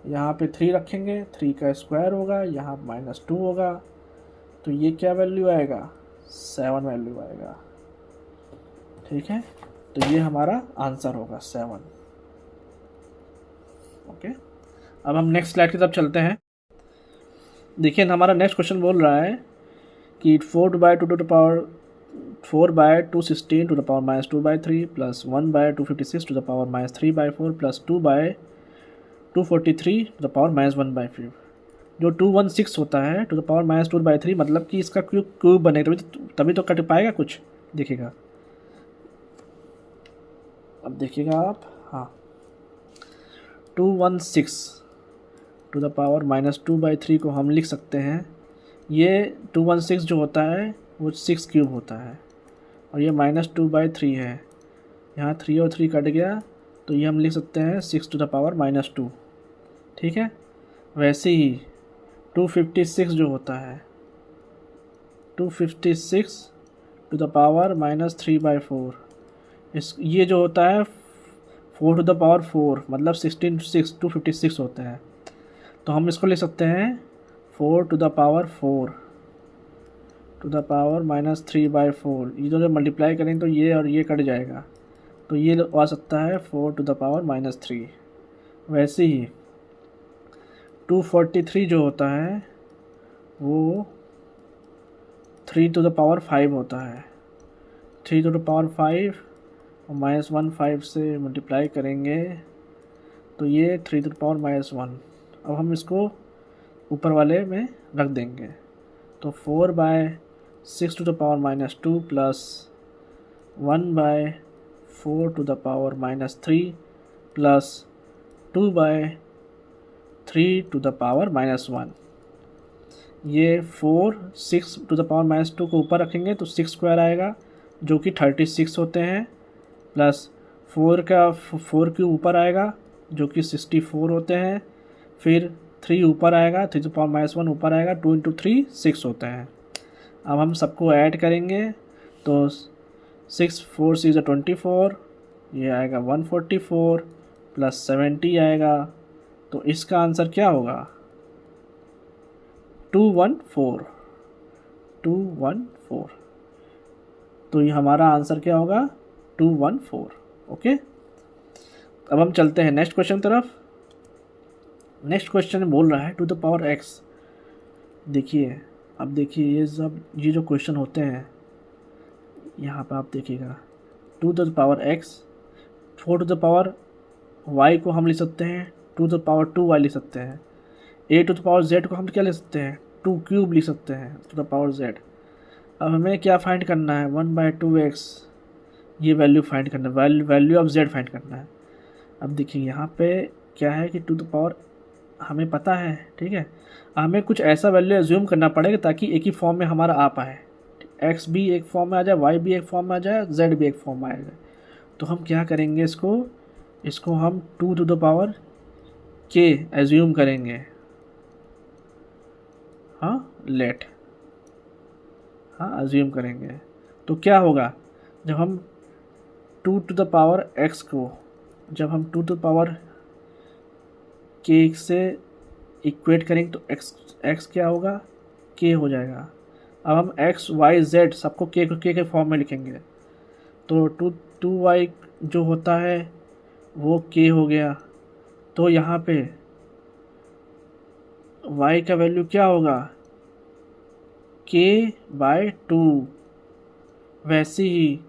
यहाँ पे 3 रखेंगे, 3 का स्क्वायर होगा, यहाँ -2 होगा, तो ये क्या वैल्यू आएगा, 7 वैल्यू आएगा, ठीक है। तो ये हमारा आंसर होगा 7। ओके, अब हम नेक्स्ट स्लाइड की तरफ चलते हैं। देखिए हमारा नेक्स्ट क्वेश्चन बोल रहा है कि 4/2 to the power 4/216 to the power -2/3 plus 1/256 to the power -3/4 plus 2/243 to the power -1/5। जो 216 होता है टू द पावर -2/3, मतलब कि इसका क्यूब बनेगा, तभी तो कट पाएगा कुछ। देखिएगा, अब देखिएगा आप, हाँ 216 टू द पावर -2/3 को हम लिख सकते हैं, ये 216 जो होता है वो 6 क्यूब होता है और ये -2/3 है, यहाँ 3 और 3 कट गया तो ये हम लिख सकते हैं 6 टू द पावर -2। ठीक है, वैसे ही 256 जो होता है 256 टू द पावर -3/4, इस ये जो होता है 4 टू द पावर 4 मतलब 16 256 होता है, तो हम इसको लिख सकते हैं 4 to the power 4 to the power -3/4। ये जो मल्टीप्लाई करेंगे तो ये और ये कट जाएगा, तो ये आ सकता है 4 टू द पावर -3। वैसे ही 243 जो होता है वो 3 टू द पावर 5 होता है, 3 टू द पावर 5 और -1 से मल्टीप्लाई करेंगे तो ये 3 टू द पावर -1। अब हम इसको ऊपर वाले में रख देंगे, तो 4/6 to the power -2 plus 1/4 to the power -3 plus 2/3 to the power -1। ये 4 6 टू द पावर -2 को ऊपर रखेंगे तो 6 स्क्वायर आएगा जो कि 36 होते हैं, प्लस 4 क्यूब ऊपर आएगा जो कि 64 होते हैं, फिर 3 ऊपर आएगा, 3 टू द पावर -1 ऊपर आएगा, 2 × 3 6 होते हैं। अब हम सबको ऐड करेंगे तो 6 4 6 24, ये आएगा 144 प्लस 70 आएगा, तो इसका आंसर क्या होगा 214। तो ये हमारा आंसर क्या होगा 214। ओके, अब हम चलते हैं नेक्स्ट क्वेश्चन तरफ। नेक्स्ट क्वेश्चन बोल रहा है टू द पावर x। देखिए, अब देखिए ये जो क्वेश्चन होते हैं यहाँ पे आप देखिएगा, to the power x, 4 to the power y को हम लिख सकते हैं 2 टू द पावर 2y लिख सकते हैं, a to the power z को हम क्या लिख सकते हैं 2 क्यूब लिख सकते हैं टू द पावर z। अब हमें क्या फाइंड करना है 1/2x, ये वैल्यू फाइंड करना है, वैल्यू ऑफ z फाइंड करना है। अब देखिए यहाँ पे क्या है कि टू द पावर हमें पता है, ठीक है, हमें कुछ ऐसा वैल्यू एज्यूम करना पड़ेगा ताकि एक ही फॉर्म में हमारा आ पाए, x भी एक फॉर्म में आ जाए, y भी एक फॉर्म में आ जाए, z भी एक फॉर्म में आ जाए। तो हम क्या करेंगे, इसको हम 2 to the power k assume करेंगे। लेट एज्यूम करेंगे तो क्या होगा, जब हम 2 टू द पावर x को, जब हम 2 टू द पावर k से इक्वेट करेंगे तो x क्या होगा k हो जाएगा। अब हम x y z सबको k के फॉर्म में लिखेंगे, तो 2y जो होता है वो k हो गया, तो यहाँ पे y का वैल्यू क्या होगा k/2। वैसे ही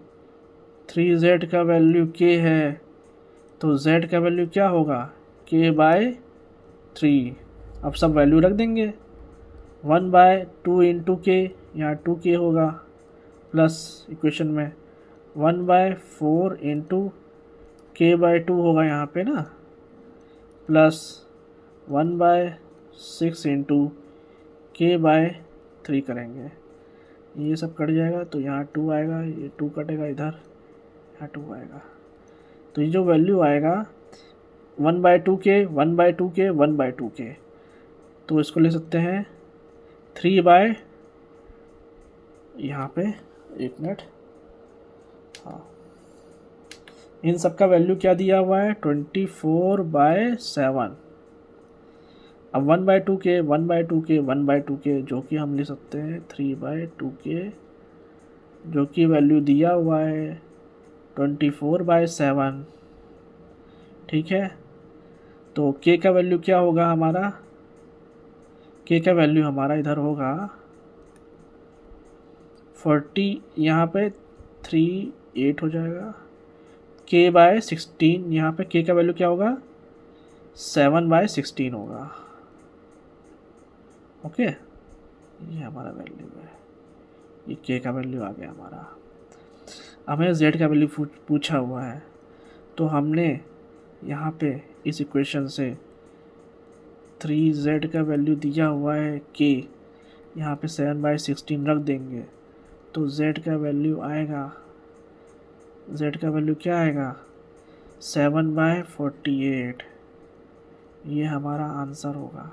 3z का वैल्यू k है तो z का वैल्यू क्या होगा k/3। अब सब वैल्यू रख देंगे, 1/2 इंटू k, यहाँ 2k होगा, प्लस इक्वेशन में 1/4 इंटू k/2 होगा यहाँ पे ना, प्लस 1/6 इंटू k/3 करेंगे, ये सब कट जाएगा तो यहाँ 2 आएगा, ये 2 कटेगा इधर, यहाँ 2 आएगा, तो ये जो वैल्यू आएगा 1/2k 1/2k 1/2k, तो इसको ले सकते हैं 3 यहाँ पे, एक मिनट, इन सब का वैल्यू क्या दिया हुआ है 24/7। अब 1/2k 1/2k 1/2k जो कि हम ले सकते हैं 3/2k, जो कि वैल्यू दिया हुआ है 24/7। ठीक है, तो k का वैल्यू क्या होगा हमारा, k का वैल्यू हमारा इधर होगा 40, यहाँ पे 38 हो जाएगा, k/16, यहाँ पे k का वैल्यू क्या होगा 7/16 होगा। ओके, ये हमारा वैल्यू है, ये k का वैल्यू आ गया हमारा। हमें z का वैल्यू पूछा हुआ है, तो हमने यहाँ पे इस इक्वेशन से 3z का वैल्यू दिया हुआ है k, यहाँ पे 7/16 रख देंगे तो z का वैल्यू आएगा, z का वैल्यू क्या आएगा 7/48। ये हमारा आंसर होगा।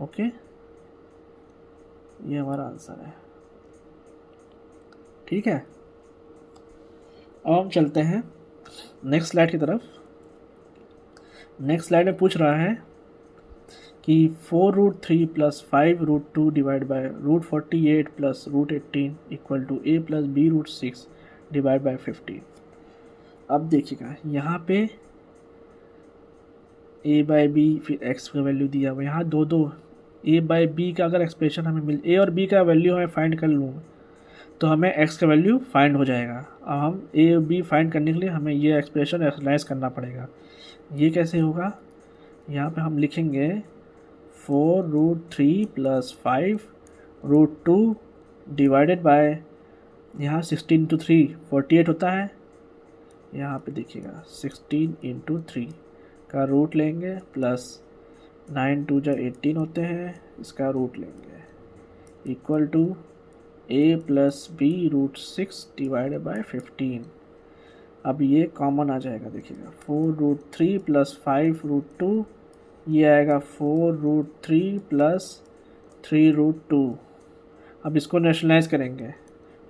ओके, ये हमारा आंसर है। ठीक है, अब हम चलते हैं नेक्स्ट स्लाइड की तरफ। नेक्स्ट स्लाइड में पूछ रहा है कि 4√3 + 5√2 divide by √48 + √18 equal to a + b√6 divide by 15। अब देखिएगा यहाँ पे a/b फिर x का वैल्यू दिया हुआ, यहाँ दो a/b का अगर एक्सप्रेशन हमें मिल, a और b का वैल्यू हमें फाइंड कर लूँ तो हमें x का वैल्यू फाइंड हो जाएगा। अब हम a और b फाइंड करने के लिए हमें ये एक्सप्रेशन एनालाइज करना पड़ेगा। ये कैसे होगा, यहाँ पे हम लिखेंगे 4√3 + 5√2 डिवाइडेड बाय, यहाँ 16 × 3 48 होता है, यहाँ पे देखिएगा 16 × 3 का रूट लेंगे प्लस 9 × 2 = 18 होते हैं, इसका रूट लेंगे equal to a + b√6 divided by 15। अब ये कॉमन आ जाएगा, देखिएगा 4√3 + 5√2, ये आएगा 4√3 + 3√2। अब इसको नेशनलाइज करेंगे,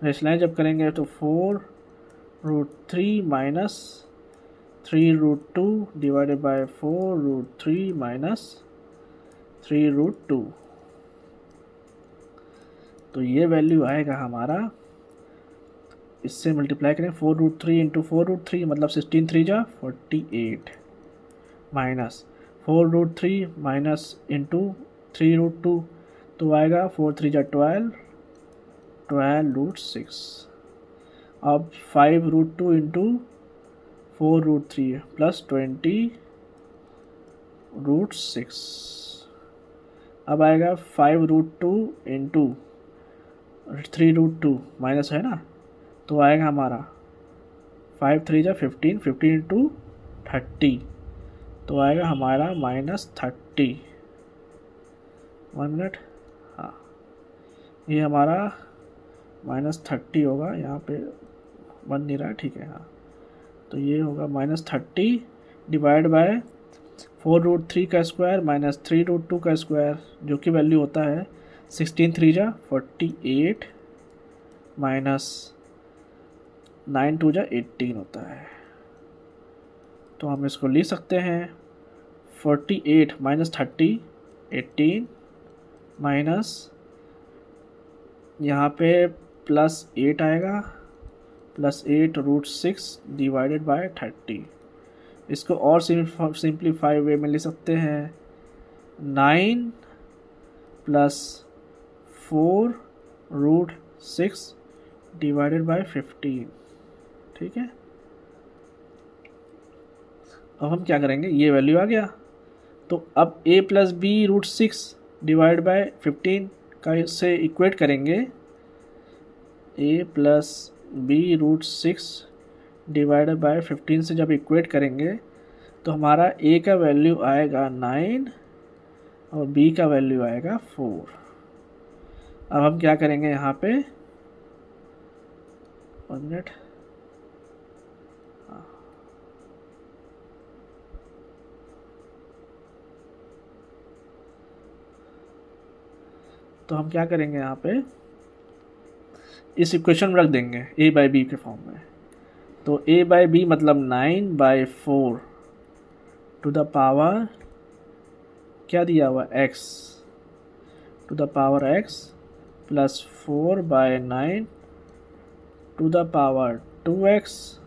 नेशनलाइज जब करेंगे तो 4√3 - 3√2 डिवाइडेड बाय 4√3 - 3√2। तो ये वैल्यू आएगा हमारा, इससे मल्टीप्लाई करें 4√3 × 4√3 मतलब 16 × 3 = 48 माइनस 4√3 माइनस इंटू 3√2 तो आएगा 4 × 3 = 12, 12√6। अब 5√2 इंटू 4√3 प्लस 20√6। अब आएगा 5√2 इंटू 3√2 माइनस है ना, तो आएगा हमारा 5 × 3 = 15, 15 × 30 तो आएगा हमारा -30। 1 मिनट, हाँ ये हमारा -30 होगा, यहाँ पे बन नहीं रहा है, ठीक है हाँ। तो ये होगा -30 डिवाइड बाय 4√3 का स्क्वायर माइनस 3√2 का स्क्वायर, जो कि वैल्यू होता है 16 × 3 = 48 माइनस 9 × 2 = 18 होता है। तो हम इसको लिख सकते हैं 48 - 30 18 माइनस यहाँ पे +8 आएगा, +8√6 डिवाइडेड बाय 30। इसको और सिंप्लीफाई वे में लिख सकते हैं 9 + 4√6 डिवाइडेड बाय 15। ठीक है, अब हम क्या करेंगे, ये वैल्यू आ गया तो अब a + b√6 डिवाइड बाय 15 का इससे इक्वेट करेंगे, a + b√6 डिवाइडेड बाय 15 से जब इक्वेट करेंगे तो हमारा a का वैल्यू आएगा 9 और b का वैल्यू आएगा 4। अब हम क्या करेंगे यहाँ पे, 1 मिनट, तो हम क्या करेंगे यहाँ पे इस इक्वेशन में रख देंगे a/b के फॉर्म में। तो a/b मतलब 9/4 टू द पावर क्या दिया हुआ x to the power x plus 4/9 to the power 2x,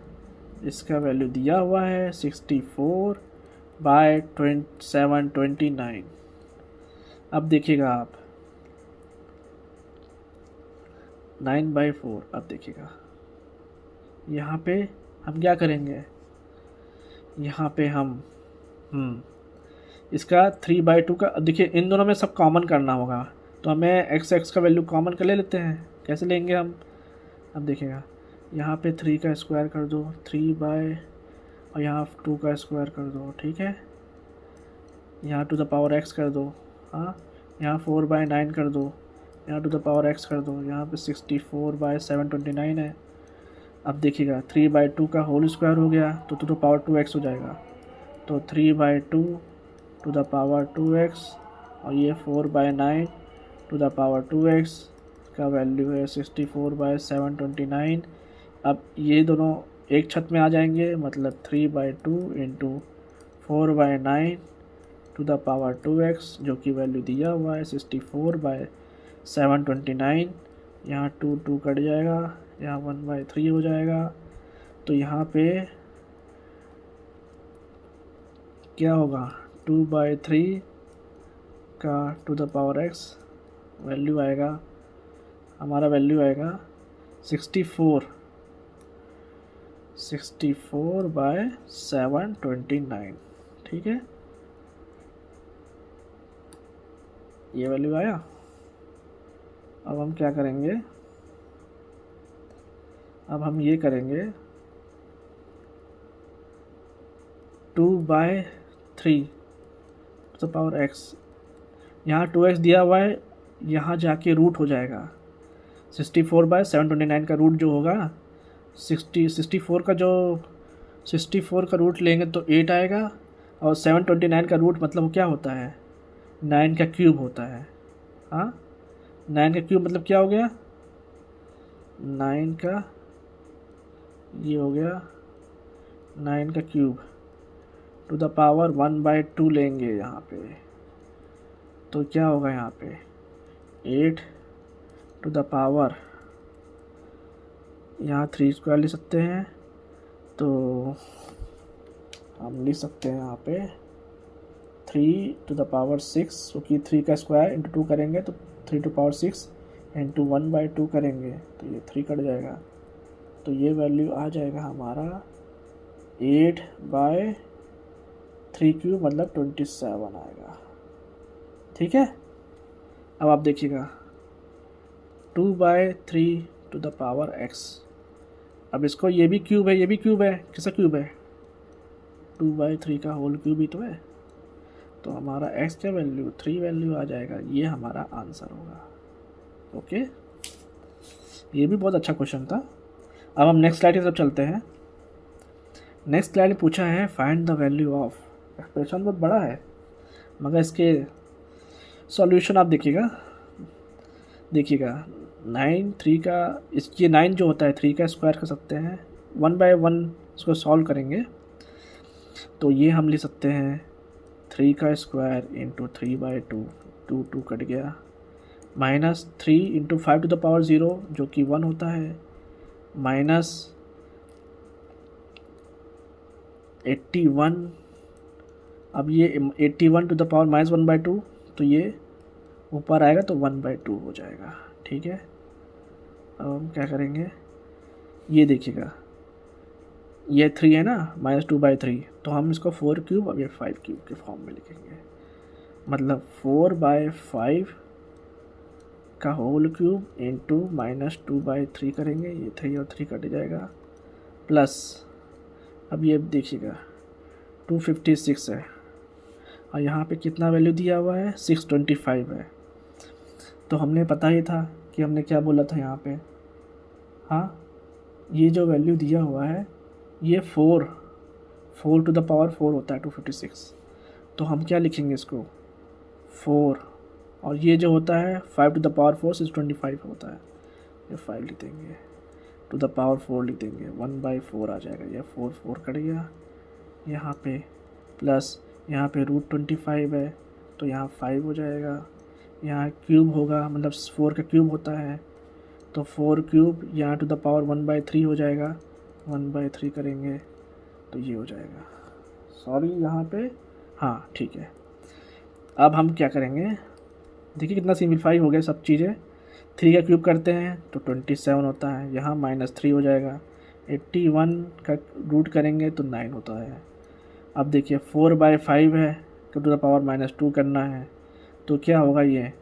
इसका वैल्यू दिया हुआ है 64/729। अब देखिएगा आप 9/4, अब देखिएगा यहाँ पे हम क्या करेंगे, यहाँ पे हम इसका 3/2 का, देखिए इन दोनों में सब कॉमन करना होगा तो हमें x का वैल्यू कॉमन कर ले लेते हैं। कैसे लेंगे हम, अब देखिएगा यहाँ पे 3 का स्क्वायर कर दो, 3/2 और यहाँ 2 का स्क्वायर कर दो, ठीक है। यहाँ टू द पावर x कर दो, हाँ। यहाँ 4/9 कर दो, यहाँ टू द पावर x कर दो। यहाँ पे 64/729 है। अब देखिएगा 3/2 का होल स्क्वायर हो गया तो टू द पावर 2x हो जाएगा। तो 3/2 टू द पावर 2x और ये 4/9 टू द पावर 2x का वैल्यू है 64/729। अब ये दोनों एक छत में आ जाएंगे, मतलब 3/2 into 4/9 to the power 2x, जो कि वैल्यू दिया हुआ है 64/729। यहाँ 2 कट जाएगा, यहाँ 1/3 हो जाएगा। तो यहाँ पे क्या होगा, 2/3 का to the power x value आएगा, हमारा वैल्यू आएगा 64/729, ठीक है। ये वैल्यू आया। अब हम क्या करेंगे, अब हम ये करेंगे 2/3 टू द पावर x। यहाँ 2x दिया हुआ है, यहाँ जाके रूट हो जाएगा 64/729 का रूट जो होगा 64 का, जो 64 का रूट लेंगे तो 8 आएगा। और 729 का रूट मतलब क्या होता है, 9 का क्यूब होता है, हाँ। 9 का क्यूब मतलब क्या हो गया, 9 का ये हो गया 9 का क्यूब टू द पावर 1/2 लेंगे यहाँ पे, तो क्या होगा यहाँ पे 8 टू द पावर, यहाँ 3 स्क्वायर ले सकते हैं, तो हम लिख सकते हैं यहाँ पे 3 टू द पावर 6, क्योंकि 3 का स्क्वायर इंटू 2 करेंगे तो 3 टू पावर 6 इंटू 1/2 करेंगे तो ये 3 कट जाएगा। तो ये वैल्यू आ जाएगा हमारा 8/3 क्यूब, मतलब 27 आएगा, ठीक है। अब आप देखिएगा 2/3 टू द पावर x। अब इसको, ये भी क्यूब है, ये भी क्यूब है, किसका क्यूब है, 2/3 का होल क्यूब ही तो है। तो हमारा x का वैल्यू 3 वैल्यू आ जाएगा, ये हमारा आंसर होगा। ओके, ये भी बहुत अच्छा क्वेश्चन था। अब हम नेक्स्ट स्लाइड की तरफ चलते हैं। नेक्स्ट स्लाइड में पूछा है find the value of, expression बहुत बड़ा है मगर इसके सॉल्यूशन आप देखिएगा 9 3 का, इसकी 9 जो होता है 3 का स्क्वायर कर सकते हैं, 1/1 इसको सॉल्व करेंगे तो ये हम ले सकते हैं 3 का स्क्वायर इंटू 3/2, 2 कट गया, -3 इंटू 5 टू द पावर 0 जो कि 1 होता है, माइनस 81। अब ये 81 टू द पावर -1/2, तो ये ऊपर आएगा तो 1/2 हो जाएगा, ठीक है। अब हम क्या करेंगे, ये देखिएगा ये 3 है ना, -2/3, तो हम इसको 4 क्यूब और ये 5 क्यूब के फॉर्म में लिखेंगे, मतलब 4/5 का होल क्यूब इंटू -2/3 करेंगे, ये 3 और 3 कट जाएगा, प्लस अब ये देखिएगा 256 है और यहाँ पे कितना वैल्यू दिया हुआ है 625 है। तो हमने पता ही था कि हमने क्या बोला था यहाँ पे, हाँ, ये जो वैल्यू दिया हुआ है ये 4 टू द पावर 4 होता है 256। तो हम क्या लिखेंगे इसको 4, और ये जो होता है 5 टू द पावर 4 625 होता है, ये 5 लिख देंगे, टू द पावर 4 लिख देंगे, 1/4 आ जाएगा, ये 4 कट गया यहाँ पे, प्लस यहाँ पे √25 है तो यहाँ 5 हो जाएगा, यहाँ क्यूब होगा, मतलब 4 का क्यूब होता है तो 4 क्यूब, यहाँ टू द पावर 1/3 हो जाएगा, 1/3 करेंगे तो ये हो जाएगा, सॉरी यहाँ पे, हाँ ठीक है। अब हम क्या करेंगे, देखिए कितना सिंपलीफाई हो गया सब चीज़ें। 3 का क्यूब करते हैं तो 27 होता है, यहाँ -3 हो जाएगा, 81 का रूट करेंगे तो 9 होता है। अब देखिए 4/5 है तो टू द पावर -2 करना है तो क्या होगा, ये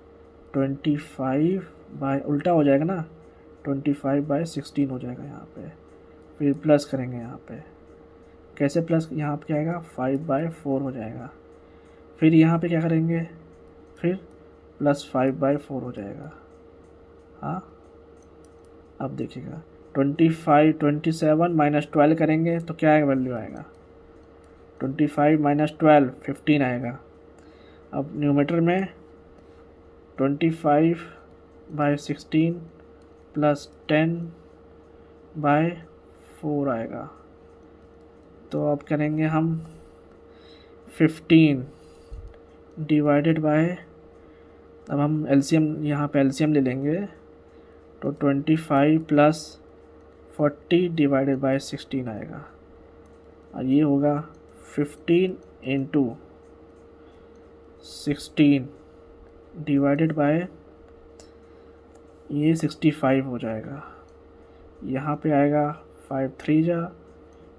25 उल्टा हो जाएगा ना, 25/16 हो जाएगा यहाँ पे, फिर प्लस करेंगे यहाँ पे कैसे प्लस, यहाँ पे क्या आएगा 5/4 हो जाएगा। फिर यहाँ पे क्या करेंगे, फिर प्लस 5/4 हो जाएगा। हाँ, अब देखिएगा 27 माइनस 12 करेंगे तो क्या आएगा, वैल्यू आएगा 25 माइनस 12 15 आएगा। अब न्यूमेटर में 25/16 प्लस 10/4 आएगा। तो अब करेंगे हम 15 डिवाइडेड बाय, अब हम एलसीएम, यहाँ पे एलसीएम ले लेंगे तो 25 प्लस 40 डिवाइडेड बाय 16 आएगा। और ये होगा 15 इंटू 16 डिवाइडेड बाय, ये 65 हो जाएगा। यहाँ पे आएगा 5 3 जा,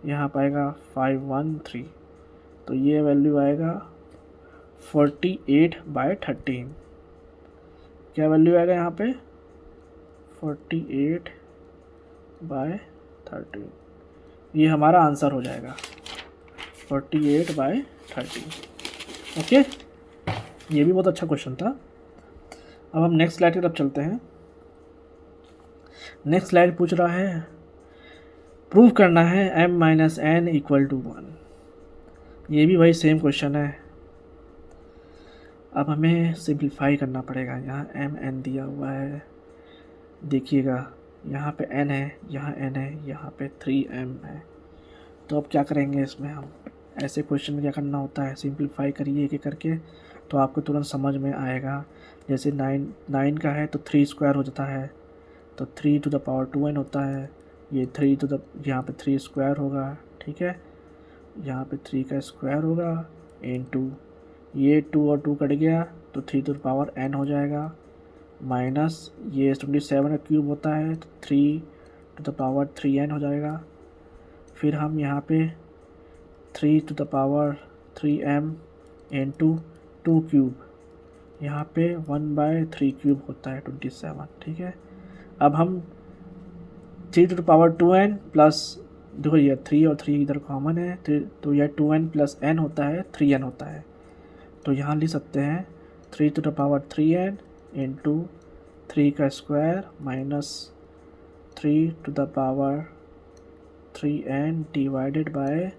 यहाँ पे आएगा 5 1 3, तो ये वैल्यू आएगा 48/13। क्या वैल्यू आएगा यहाँ पे 48/13, ये हमारा आंसर हो जाएगा 48/13। ओके, ये भी बहुत अच्छा क्वेश्चन था। अब हम नेक्स्ट स्लाइड की तरफ चलते हैं। नेक्स्ट स्लाइड पूछ रहा है प्रूव करना है m - n = 1। ये भी वही सेम क्वेश्चन है। अब हमें सिंप्लीफाई करना पड़ेगा। यहाँ m n दिया हुआ है, देखिएगा यहाँ पे n है, यहाँ n है, यहाँ पे 3m है। तो अब क्या करेंगे इसमें, हम ऐसे क्वेश्चन में क्या करना होता है, सिंप्लीफाई करिए एक एक करके तो आपको तुरंत समझ में आएगा। जैसे 9 का है तो 3 स्क्वायर हो जाता है, तो 3⁻2n होता है। ये 3 यहाँ पे 3 स्क्वायर होगा, ठीक है, यहाँ पे 3 का स्क्वायर होगा इनटू ये 2 और 2 कट गया तो 3n हो जाएगा, माइनस ये 27 का क्यूब होता है तो 3⁻3n हो जाएगा। फिर हम यहाँ पे 3⁻3m इंटू 2 क्यूब, यहाँ पे 1/3 क्यूब होता है 27, ठीक है। अब हम 3⁻2n प्लस, देखो ये 3 और 3 इधर कॉमन है तो यह 2n प्लस n होता है 3n होता है। तो यहाँ लिख सकते हैं 3⁻3n इंटू 3 का square minus 3⁻3n divided by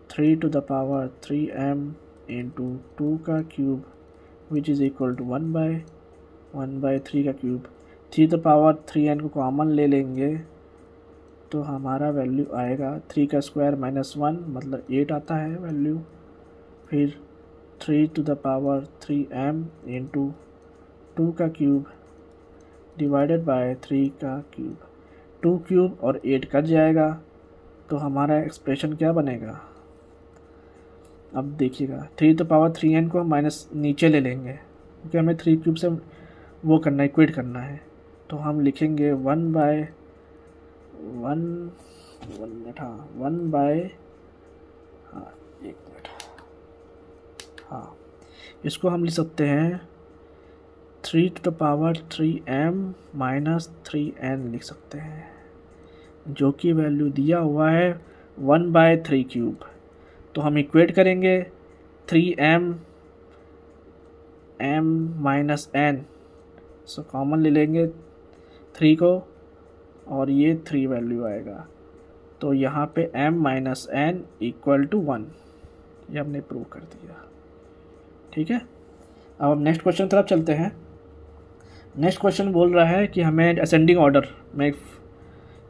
3⁻3m into 2 का cube which is equal to 1/3 का क्यूब। 3⁻3n को कॉमन ले लेंगे तो हमारा वैल्यू आएगा 3 का स्क्वायर माइनस 1 मतलब 8 आता है वैल्यू। फिर 3⁻3m इंटू 2 का क्यूब डिवाइडेड बाय 3 का क्यूब, 2 क्यूब और 8 कट जाएगा तो हमारा एक्सप्रेशन क्या बनेगा। अब देखिएगा 3⁻3n को माइनस नीचे ले लेंगे क्योंकि हमें 3 क्यूब से वो करना है, इक्वेट करना है। तो हम लिखेंगे 1/, इसको हम लिख सकते हैं 3⁻3m माइनस 3n लिख सकते हैं, जो कि वैल्यू दिया हुआ है 1/3 क्यूब। तो हम इक्वेट करेंगे 3m m minus n, so common ले लेंगे 3 को और ये 3 वैल्यू आएगा। तो यहाँ पे m minus n equal to 1, ये हमने प्रूव कर दिया, ठीक है। अब हम नेक्स्ट क्वेश्चन तरफ चलते हैं। नेक्स्ट क्वेश्चन बोल रहा है कि हमें असेंडिंग ऑर्डर में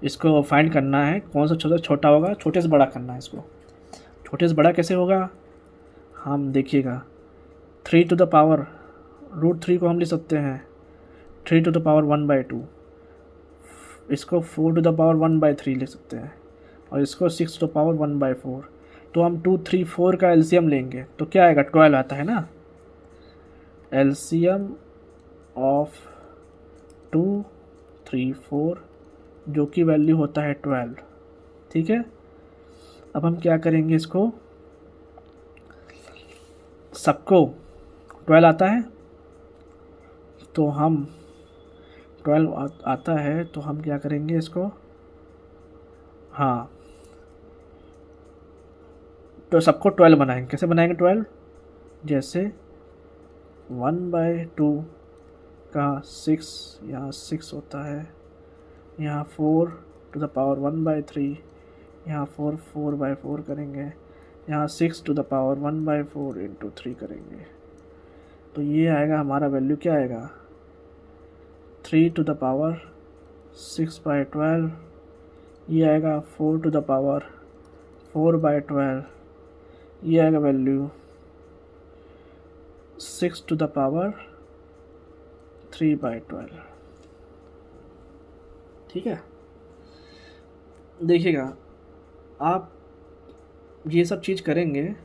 इसको फाइंड करना है, कौन सा छोटा होगा, छोटे से बड़ा करना है इसको। छोटे से बड़ा कैसे होगा, हम देखिएगा 3√3 को हम लिख सकते हैं 3⁻1/2, इसको 4⁻1/3 लिख सकते हैं और इसको 6⁻1/4। तो हम 2 3 4 का एलसीएम लेंगे तो क्या आएगा, 12 आता है ना। एलसीएम ऑफ 2 3 4 जो कि वैल्यू होता है 12, ठीक है। अब हम क्या करेंगे, इसको सबको 12 आता है तो हम 12 आता है तो हम क्या करेंगे इसको, हाँ तो सबको 12 बनाएंगे। कैसे बनाएंगे 12? जैसे 1/2 का 6 यहाँ 6 होता है, यहाँ 4 टू द पावर 1/3, यहाँ 4/4 करेंगे, यहाँ 6 टू द पावर 1/4 इंटू 3 करेंगे। तो ये आएगा हमारा वैल्यू, क्या आएगा 3 टू द पावर 6/12, ये आएगा 4 टू द पावर 4/12, ये आएगा वैल्यू 6 टू द पावर 3/12। ठीक है, देखिएगा आप ये सब चीज़ करेंगे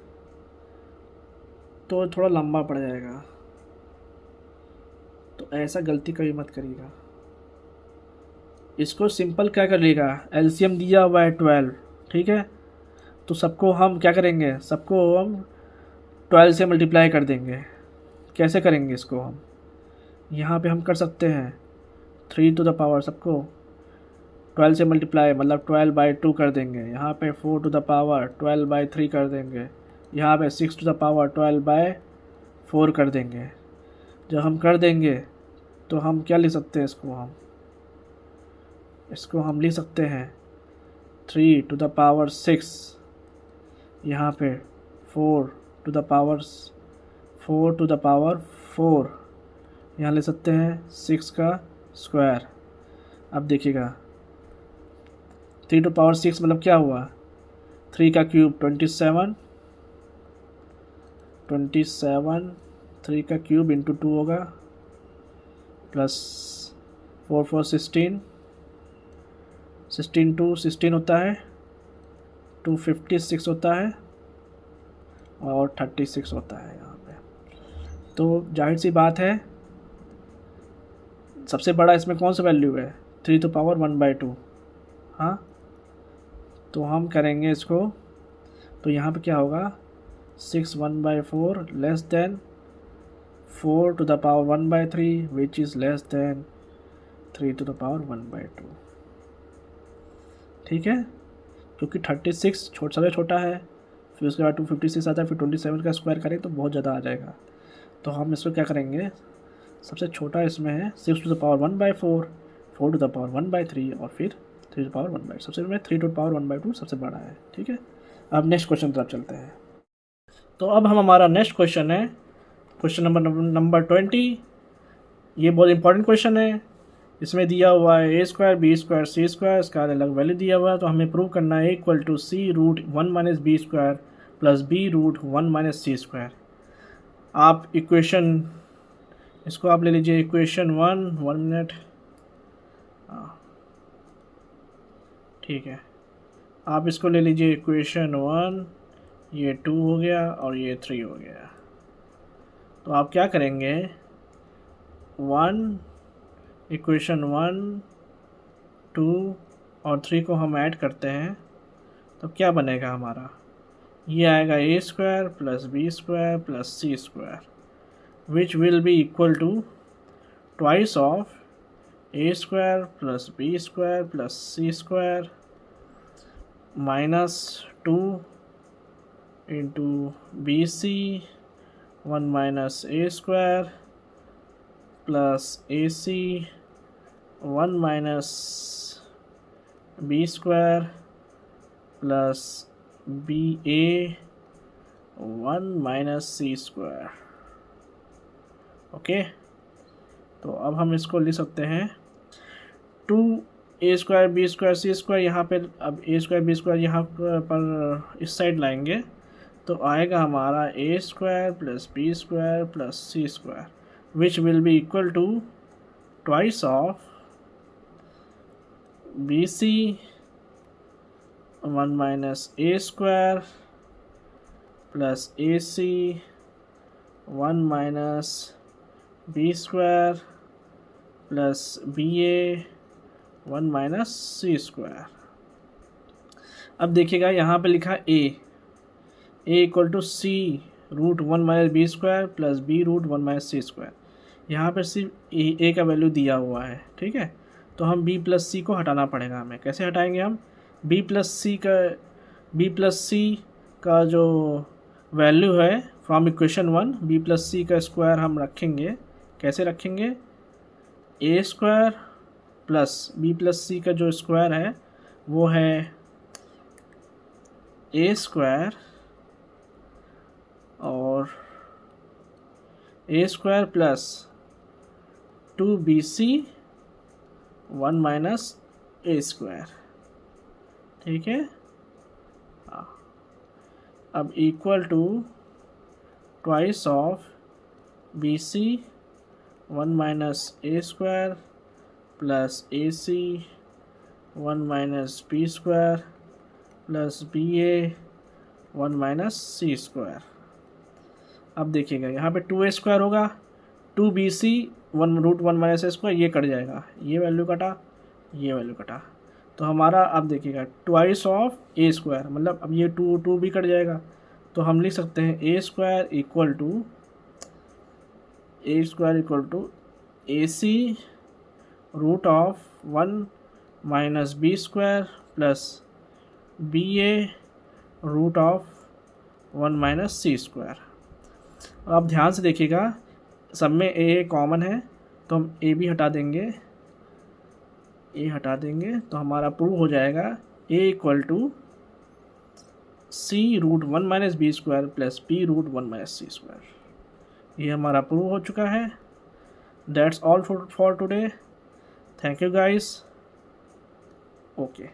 तो थोड़ा लंबा पड़ जाएगा, तो ऐसा गलती कभी मत करिएगा। इसको सिंपल क्या करिएगा, एलसीएम दिया हुआ है 12, ठीक है, तो सबको हम क्या करेंगे, सबको हम 12 से मल्टीप्लाई कर देंगे। कैसे करेंगे इसको हम, यहाँ पे हम कर सकते हैं 3 टू द पावर, सबको 12 से मल्टीप्लाई मतलब 12/2 कर देंगे, यहाँ पे 4 टू द पावर 12/3 कर देंगे, यहाँ पे 6 टू द पावर 12/4 कर देंगे। जब हम कर देंगे तो हम क्या लिख सकते हैं, इसको हम लिख सकते हैं 3 टू द पावर 6, यहाँ पे 4 टू द पावर 4, यहाँ ले सकते हैं 6 का स्क्वायर। अब देखिएगा 3 टू पावर 6 मतलब क्या हुआ, 3 का क्यूब 27, 3 का क्यूब इंटू 2 होगा, प्लस 4 16, 16 होता है, 256 होता है और 36 होता है यहाँ पे। तो जाहिर सी बात है सबसे बड़ा इसमें कौन सा वैल्यू है, 3 टू पावर 1/2। हाँ, तो हम करेंगे इसको, तो यहाँ पे क्या होगा 6 1/4 less than 4 to the power 1/3 which is less than 3 to the power 1/2। ठीक है, क्योंकि 36 सबसे छोटा है, फिर उसके बाद 256 आता है, फिर 27 का स्क्वायर करें तो बहुत ज़्यादा आ जाएगा। तो हम इसको क्या करेंगे, सबसे छोटा इसमें है 6 to the power 1/4, 4 to the power 1/3 और फिर 3 टू पावर 1/2, सबसे में 3 टू पावर 1/2 सबसे बड़ा है। ठीक है, अब नेक्स्ट क्वेश्चन तरफ चलते हैं। तो अब हमारा नेक्स्ट क्वेश्चन है क्वेश्चन नंबर 20। ये बहुत इंपॉर्टेंट क्वेश्चन है। इसमें दिया हुआ है a² b² c², इसका अलग वैल्यू दिया हुआ है। तो हमें प्रूव करना है equal to c√1 - b² plus b√1 - c²। आप इक्वेशन, इसको आप ले लीजिए इक्वेशन 1 मिनट, ठीक है, आप इसको ले लीजिए इक्वेशन 1, ये 2 हो गया और ये 3 हो गया। तो आप क्या करेंगे, इक्वेशन 1, 2 और 3 को हम ऐड करते हैं तो क्या बनेगा हमारा, ये आएगा a² plus b² plus c² which will be equal to twice of a² plus b² plus c² -2 into bc 1 - a² plus ac 1 - b² plus ba 1 - c²। Okay, तो अब हम इसको लिख सकते हैं 2a² b² c²। यहाँ पे अब a² b² यहाँ पर इस साइड लाएंगे तो आएगा हमारा a² plus b² plus c² which will be equal to twice of bc 1 - a² plus ac 1 - b² plus ba 1 - c²। अब देखिएगा यहाँ पे लिखा a equal to c√1 - b² plus b√1 - c²। यहाँ पर सिर्फ a का वैल्यू दिया हुआ है। ठीक है, तो हम b प्लस c को हटाना पड़ेगा हमें। कैसे हटाएंगे हम, b प्लस c का जो वैल्यू है from equation 1 b plus c का स्क्वायर हम रखेंगे। कैसे रखेंगे? A square plus b plus c का जो स्क्वायर है वो है ए स्क्वायर और a square plus 2bc 1 minus a square. ठीक है, अब equal to twice of bc 1 minus a square plus ac 1 minus B square plus ba 1 minus C square. अब देखिएगा यहाँ पे 2a स्क्वायर होगा, 2bc 1√1 माइनस ए स्क्वायर, ये cut जाएगा, ये वैल्यू कटा, ये वैल्यू कटा, तो हमारा अब देखिएगा ट्वाइस ऑफ ए स्क्वायर, मतलब अब ये 2 भी कट जाएगा, तो हम लिख सकते हैं A square equal to A C root of 1 minus B square plus B A root of 1 minus C square. अब ध्यान से देखिएगा, सब में ए कॉमन है तो हम ए भी हटा देंगे, ए हटा देंगे तो हमारा प्रूव हो जाएगा A equal to C root 1 minus B square plus B root 1 minus C square. ये हमारा प्रूव हो चुका है। That's all for today. Thank you guys. Okay.